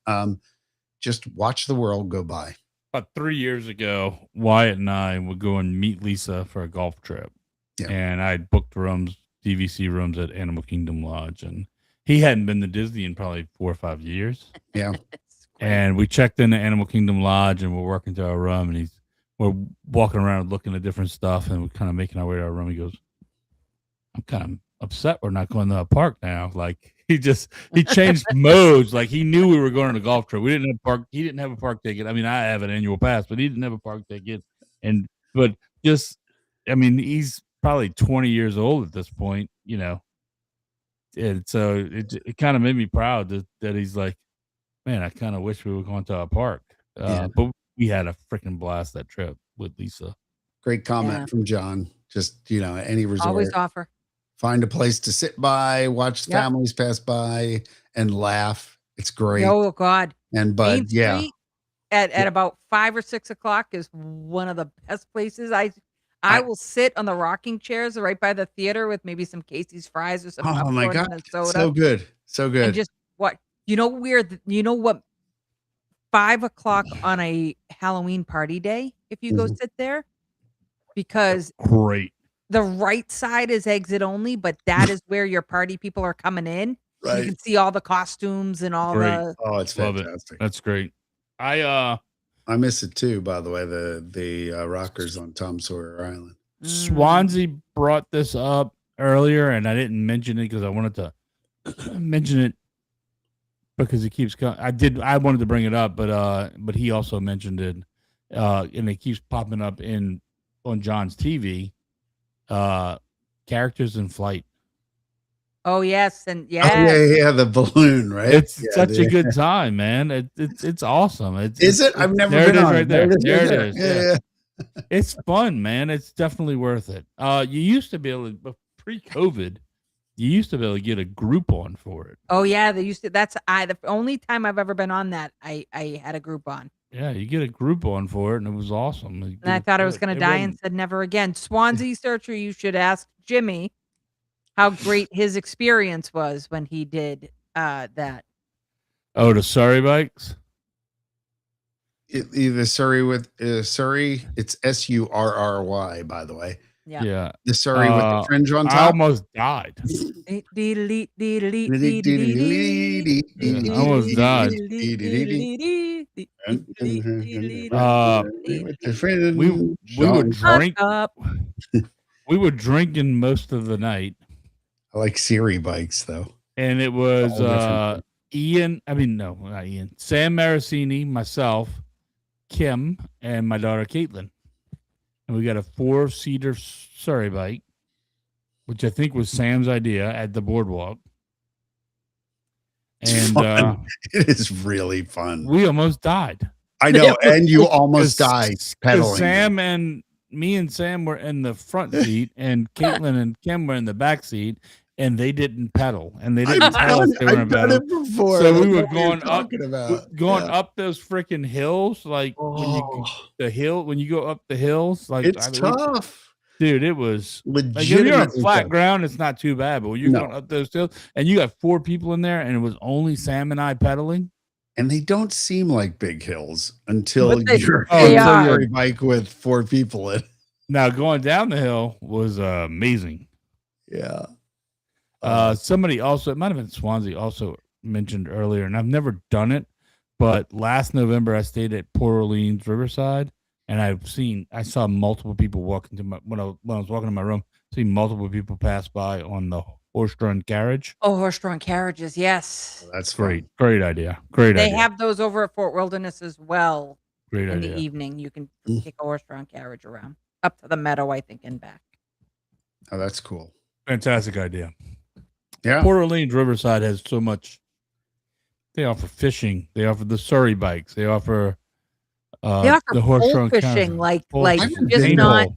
Just watch the world go by. About 3 years ago, Wyatt and I would go and meet Lisa for a golf trip. Yeah. And I had booked rooms, DVC rooms at Animal Kingdom Lodge. And he hadn't been to Disney in probably 4 or 5 years. Yeah. It's great. And we checked into Animal Kingdom Lodge and we're working to our room. And we're walking around looking at different stuff and we're kind of making our way to our room. He goes, I'm kind of upset we're not going to a park now. Like he changed modes. Like he knew we were going on a golf trip. He didn't have a park ticket. I mean, I have an annual pass, but he didn't have a park ticket. He's probably 20 years old at this point, And so it kind of made me proud that he's like, man, I kind of wish we were going to a park. Yeah. But we had a freaking blast that trip with Lisa. Great comment Yeah. from John. Just, any resort. Always offer. Find a place to sit by, watch Yep. families pass by and laugh. It's great. Oh, God. And Main but yeah. Street at about 5 or 6 o'clock is one of the best places. I I- will sit on the rocking chairs right by the theater with maybe some Casey's fries or some Oh my popcorn God. and a soda. So good. So good. And just what what 5 o'clock on a Halloween party day, if you go Mhm. sit there, because Great. the right side is exit only, but that is where your party people are coming in. And you Right. can see all the costumes and all Great. the Oh, it's Love it. fantastic. That's great. I miss it too, by the way, the rockers on Tom Sawyer Island. Swansea brought this up earlier, and I didn't mention it because I wanted to mention it because it keeps coming. I wanted to bring it up, but he also mentioned it, and it keeps popping up on John's TV. Characters in Flight. Oh, yes, and Oh, yes. yeah, the balloon, right? It's Yeah, such a good time, man. It's awesome. Is it? I've never there been it is on right there. There There it it is. is. Yeah. Yeah. It's fun, man. It's definitely worth it. You used to be able to, pre-COVID, you used to be able to get a Groupon for it. Oh, yeah, they used to the only time I've ever been on that, I had a Groupon. Yeah, you get a Groupon for it, and it was awesome. And I thought I was gonna die and wasn't- said never again. Swansea Searcher, you should ask Jimmy how great his experience was when he did that. Oh, the Surrey bikes? Either Surrey with Surrey, it's Surry, by the way. Yeah. Yeah. The Surrey with the fringe on I top. almost died. Yeah, I almost died. With the fringe We would on drink. Up. We were drinking most of the night, I like Siri bikes though. and it All was different. Ian. I mean, no, not Ian. Sam Marasini, myself, Kim, and my daughter Caitlin. And we got a 4-seater Surrey bike, which I think was Sam's idea at the boardwalk. It's And fun. It is really fun. we almost died. I know, and you almost died Because pedaling. Sam and me and Sam were in the front seat, and Caitlin and Kim were in the back seat, and they didn't pedal, and they didn't tell us they were I've done pedal. it before. So we That's were what going up, about. up those freaking hills, like when you go up the hills, like It's tough. Dude, it was like if Legitimately you're on flat tough. ground, it's not too bad. But when you're going up those hills, and you got 4 people in there, and it was only Sam and I pedaling. And they don't seem like big hills until But you're they on are. a bike with 4 people in. Now going down the hill was amazing. Yeah. Somebody also, it might have been Swansea, also mentioned earlier, and I've never done it, but last November I stayed at Port Orleans Riverside, and I saw multiple people walking to when I was walking to my room, seeing multiple people pass by on the horse-drawn carriage. Oh, horse-drawn carriages, yes. Well, that's Great, fun. great idea. Great They idea. have those over at Fort Wilderness as well. Great In idea. the evening, you can take a horse-drawn carriage around up to the meadow, I think, and back. Oh, that's cool. Fantastic idea. Yeah. Port Orleans Riverside has so much. They offer fishing. They offer the Surrey bikes. They offer They offer the pole horse-drawn fishing, carriage. like fishing. just Game not. bull.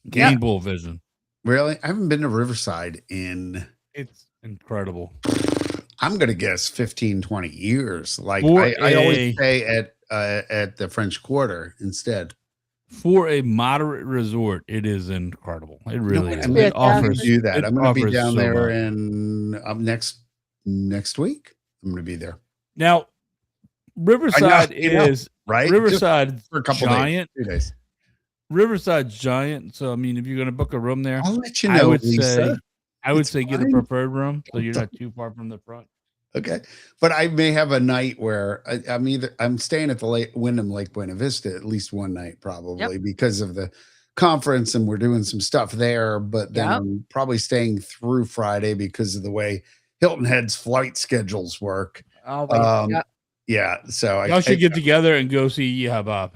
Game bull vision. Really? I haven't been to Riverside in, It's incredible. I'm going to guess 15, 20 years. Like For I always stay at the French Quarter instead. For a moderate resort, it is incredible. It really is. I'm It going offers to do that. it I'm going to be offers down so there much. in next week. I'm going to be there. Now, Riverside I know, is right? Riverside For a couple giant. days, 2 days. Riverside's giant. So I mean, if you're going to book a room there, I'll let you know. I would Lisa. say get a fine. preferred room so you're not too far from the front. Okay, but I may have a night where I'm staying at the Wyndham Lake Buena Vista at least one night probably because of the conference, and we're doing some stuff there. But then I'm probably staying through Friday because of the way Hilton Head's flight schedules work. Always. Yeah, so Y'all should get together and go see Bob.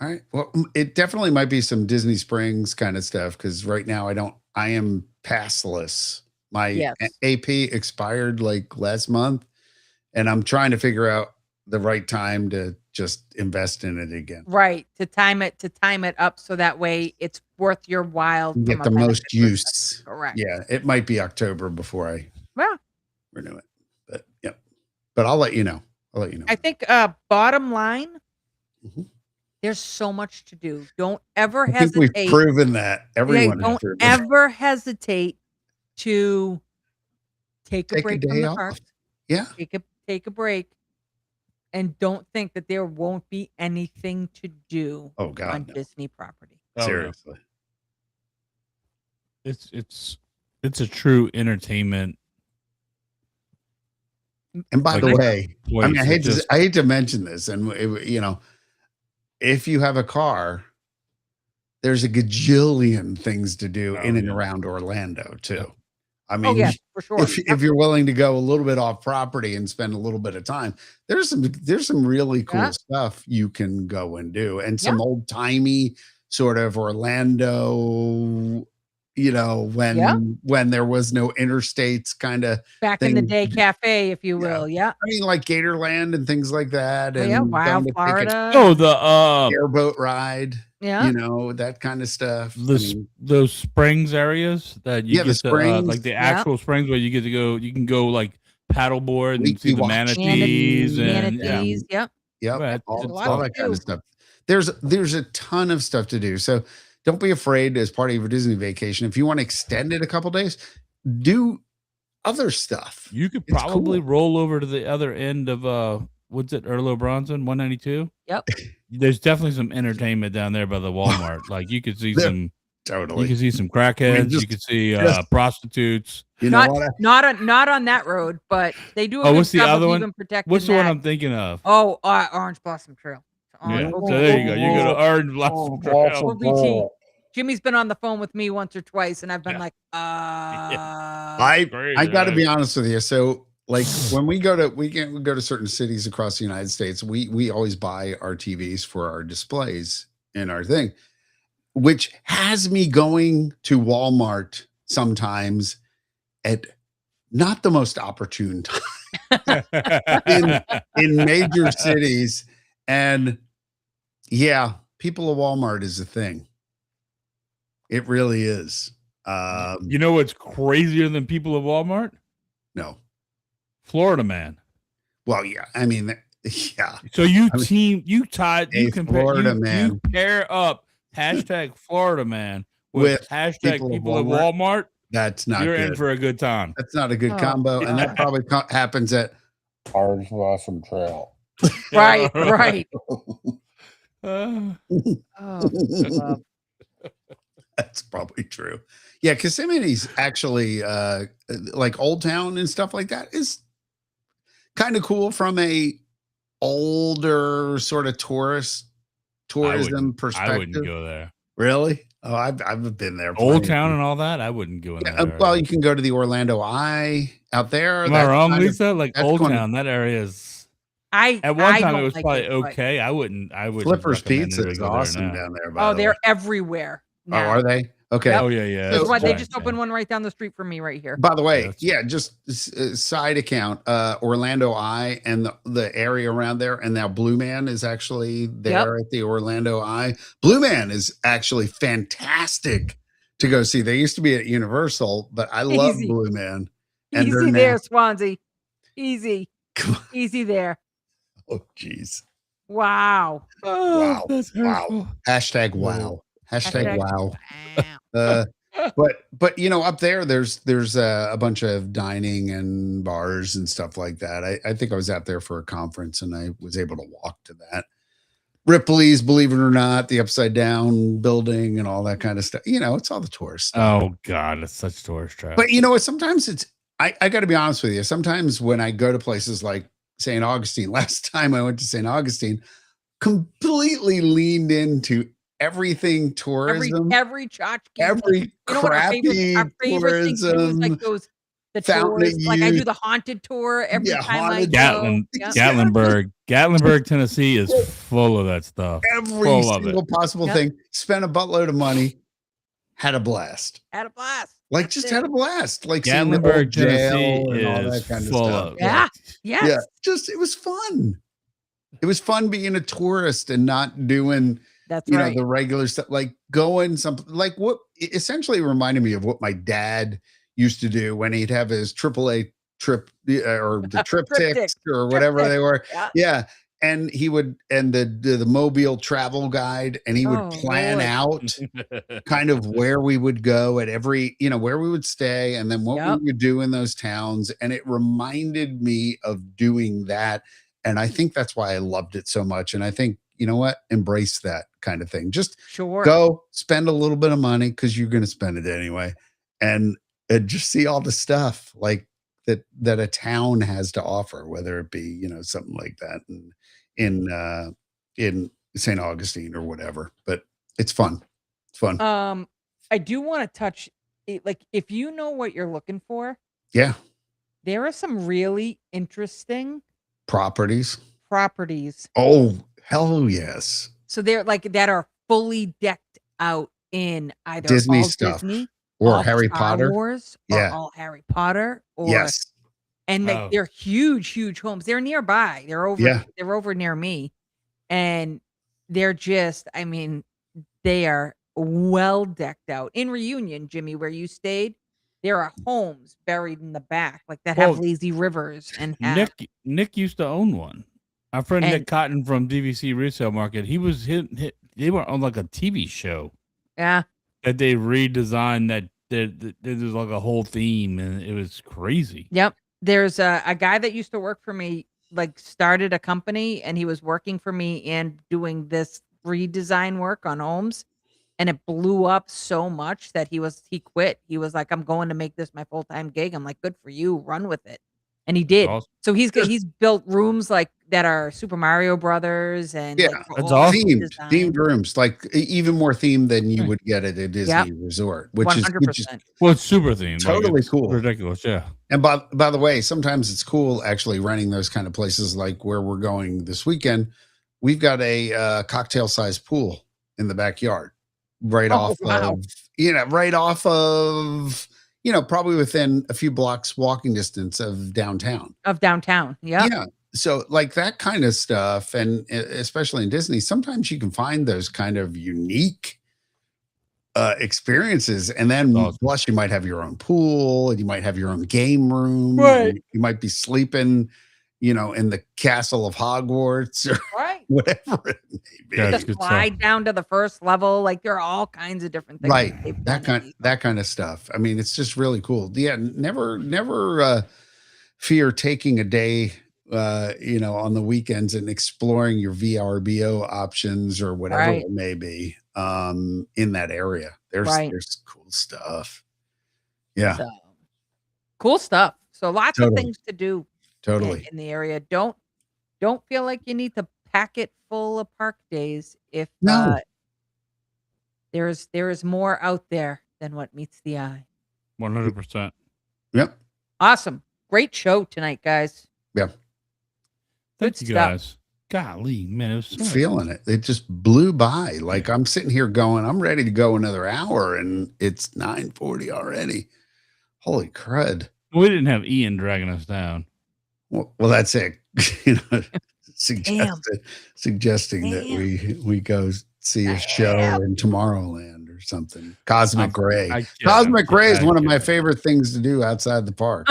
All right. Well, it definitely might be some Disney Springs kind of stuff because right now I am passless. My AP expired like last month, and I'm trying to figure out the right time to just invest in it again. Right. To time it up so that way it's worth your while. Get the most use. Correct. Yeah. It might be October before I renew it. But But I'll let you know. I think bottom line, there's so much to do. Don't ever hesitate. We've proven that. Everyone don't ever hesitate to take a break from the park. Yeah. Take a break. And don't think that there won't be anything to do on Disney property. Seriously. It's a true entertainment. And by the way, I mean, I hate to mention this, and if you have a car, there's a gajillion things to do in and around Orlando too. I mean, for sure. If you're willing to go a little bit off property and spend a little bit of time, there's some really cool stuff you can go and do, and some old timey sort of Orlando. When there was no interstates kind of back in the day cafe, if you will. I mean, like Gatorland and things like that. And Wild Florida. The airboat ride. Yeah. That kind of stuff. Those springs areas that you get to, like the actual springs where you get to go, you can go like paddleboard and see the manatees and all that kind of stuff. There's a ton of stuff to do. So don't be afraid as part of your Disney vacation. If you want to extend it a couple days, do other stuff. You could probably roll over to the other end of what's it, Erlo Bronson, 192. Yep. There's definitely some entertainment down there by the Walmart. Like you could see There- some, Totally. you could see some crackheads. just- you could see just- prostitutes. You know what? Not on that road, but they do a good what's the job other of one? even protecting What's the one that. I'm thinking of? Oh, Orange Blossom Trail. Yeah. OBT. So there you go. You go to Orange Blossom Trail. OBT. Jimmy's been on the phone with me once or twice, and I've been like, I Crazy, got to right? be honest with you. So, like, when we go to certain cities across the United States, we always buy our TVs for our displays in our thing, which has me going to Walmart sometimes at not the most opportune time in major cities. And yeah, people of Walmart is a thing. It really is. You know what's crazier than people of Walmart? No. Florida man. Well, yeah. I mean, yeah. So you Florida man. you pair up hashtag Florida man with With hashtag people of Walmart. That's not You're good. in for a good time. That's not a good combo. And that probably happens at Orange Blossom Trail. right, right. Uh, Oh, That's probably true. Yeah, Kissimmee's actually like Old Town and stuff like that is kind of cool from a older sort of tourism perspective. I wouldn't go there. Really? Oh, I've been there. Old plenty. Town and all that. I wouldn't go in Yeah, there. well, you can go to the Orlando Eye out there. Am I That's wrong, kind of- Lisa? Like that's Old going to- Town, that area is. I At one time, don't it was like probably it, but- okay. I wouldn't. Flipper's recommend Pizza anybody is go there awesome now. down there. By Oh, the they're way. everywhere. Oh, Now. are they? Okay. Yep. Oh yeah. That's why they right, just yeah. opened one right down the street from me right here. By the way, Yes. yeah, just side account, Orlando Eye and the area around there, and now Blue Man is actually there at the Orlando Eye. Blue Man is actually fantastic to go see. They used to be at Universal, but I love Easy. Blue Man. And they're Easy now- there, Swansea. Easy. Come on. Easy there. Oh, jeez. Wow. Wow. That's hurtful. Wow. Hashtag wow. Hashtag Hashtag wow. Wow. But you know, up there, there's a bunch of dining and bars and stuff like that. I think I was out there for a conference and I was able to walk to that. Ripley's, believe it or not, the Upside Down building and all that kind of stuff. You know, it's all the tourist stuff. Oh God, it's such tourist trap. But you know what? Sometimes I got to be honest with you. Sometimes when I go to places like St. Augustine, last time I went to St. Augustine, completely leaned into everything tourism, Every tchotchke. every You know what crappy our favorite thing too is tourism. like the Fountain of tours. Like I do Youth. the haunted tour every Yeah, time I haunted- go. Gatlinburg, Tennessee is full of that stuff. Every Full of single possible Yep. thing. Spent a buttload of money. Had a blast. Had a blast. Like That's just it. had a blast. Like seeing the old Gatlinburg, jail Tennessee and all that is kind of full stuff. of. Yeah. Yes. Yeah, just it was fun. It was fun being a tourist and not doing That's you right. know the regular stuff, like going something like what it essentially reminded me of what my dad used to do when he'd have his AAA trip or the triptychs or whatever they were. Yeah. Yeah. And he would, and the mobile travel guide, and he would Oh, plan Lord. out kind of where we would go at every, you know, where we would stay and then what Yep. we would do in those towns. And it reminded me of doing that. And I think that's why I loved it so much. And I think, you know what, embrace that kind of thing. Just Sure. go spend a little bit of money because you're going to spend it anyway. And just see all the stuff like that a town has to offer, whether it be, you know, something like that in St. Augustine or whatever. But it's fun. It's fun. I do want to touch it, like if you know what you're looking for, Yeah. there are some really interesting Properties. properties. Oh, hell yes. So they're like that are fully decked out in either Disney all stuff. Disney Or all Harry Star Potter. Wars, Yeah. or all Harry Potter, or Yes. and Oh. they're huge homes. They're nearby. They're over. Yeah. They're over near me, and they're just. I mean, they are well decked out. In Reunion, Jimmy, where you stayed, there are homes buried in the back, like that have Well, lazy rivers and have. Nick used to own one. Our friend And- Nick Cotton from DVC Resale Market. He was they were on like a TV show Yeah. that they redesigned. That there was like a whole theme, and it was crazy. Yep. There's a guy that used to work for me like started a company and he was working for me and doing this redesign work on homes, and it blew up so much that he quit. He was like, "I'm going to make this my full-time gig." I'm like, "Good for you, run with it." And he That's did. awesome. So he's built rooms like that are Super Mario Brothers and Yeah, like for that's all awesome. themed design. rooms, like even more themed than you Right. would get at a Disney resort, which is 100%. Well, it's super themed. Like, totally it's cool. ridiculous. Yeah. And by the way, sometimes it's cool actually running those kind of places like where we're going this weekend. We've got a cocktail sized pool in the backyard, right Oh, off wow. of, right off of, probably within a few blocks walking distance of downtown. Of downtown. Yep. Yeah. So like that kind of stuff, and especially in Disney, sometimes you can find those kind of unique experiences, and then Awesome. plus you might have your own pool and you might have your own game room, Right. and you might be sleeping in the castle of Hogwarts or Right. whatever it may be. Yeah, The that's good stuff. slide down to the first level. Like there are all kinds of different things Right, that they've that done in kind these that kind of stuff. I mean, it's just really cool. Yeah, never fear taking a day on the weekends and exploring your VRBO options or whatever Right. it may be in that area. Right. There's cool stuff. Yeah, So cool stuff. So lots of totally. things to do Totally. in the area. Don't feel like you need to pack it full of park days if No. there is more out there than what meets the eye. 100%. Yep. Awesome. Great show tonight, guys. Yeah. Good Thank you stuff. guys. Golly, man, it was so much Feeling fun. it. It just blew by. Like I'm sitting here going, I'm ready to go another hour, and it's 9:40 already. Holy crud. We didn't have Ian dragging us down. Well, that's it. Suggesting that we go see a show in Tomorrowland or something. Cosmic Gray. Cosmic Gray is one of my favorite things to do outside the park.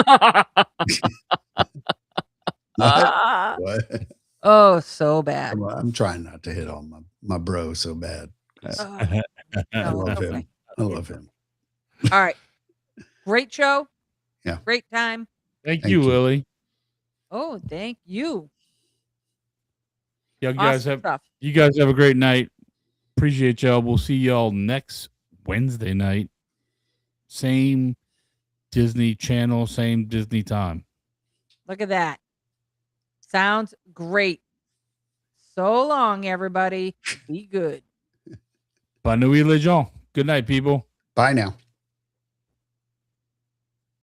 What? Oh, so bad. I'm trying not to hit on my bro so bad. Oh, I no, love okay. him. I love him. All right. Great show. Yeah. Great time. Thank you, Lily. Oh, thank you. You Awesome stuff. guys have a great night. Appreciate y'all. We'll see y'all next Wednesday night. Same Disney channel, same Disney time. Look at that. Sounds great. So long, everybody. Be good. Bonne nuit, les gens. Good night, people. Bye now.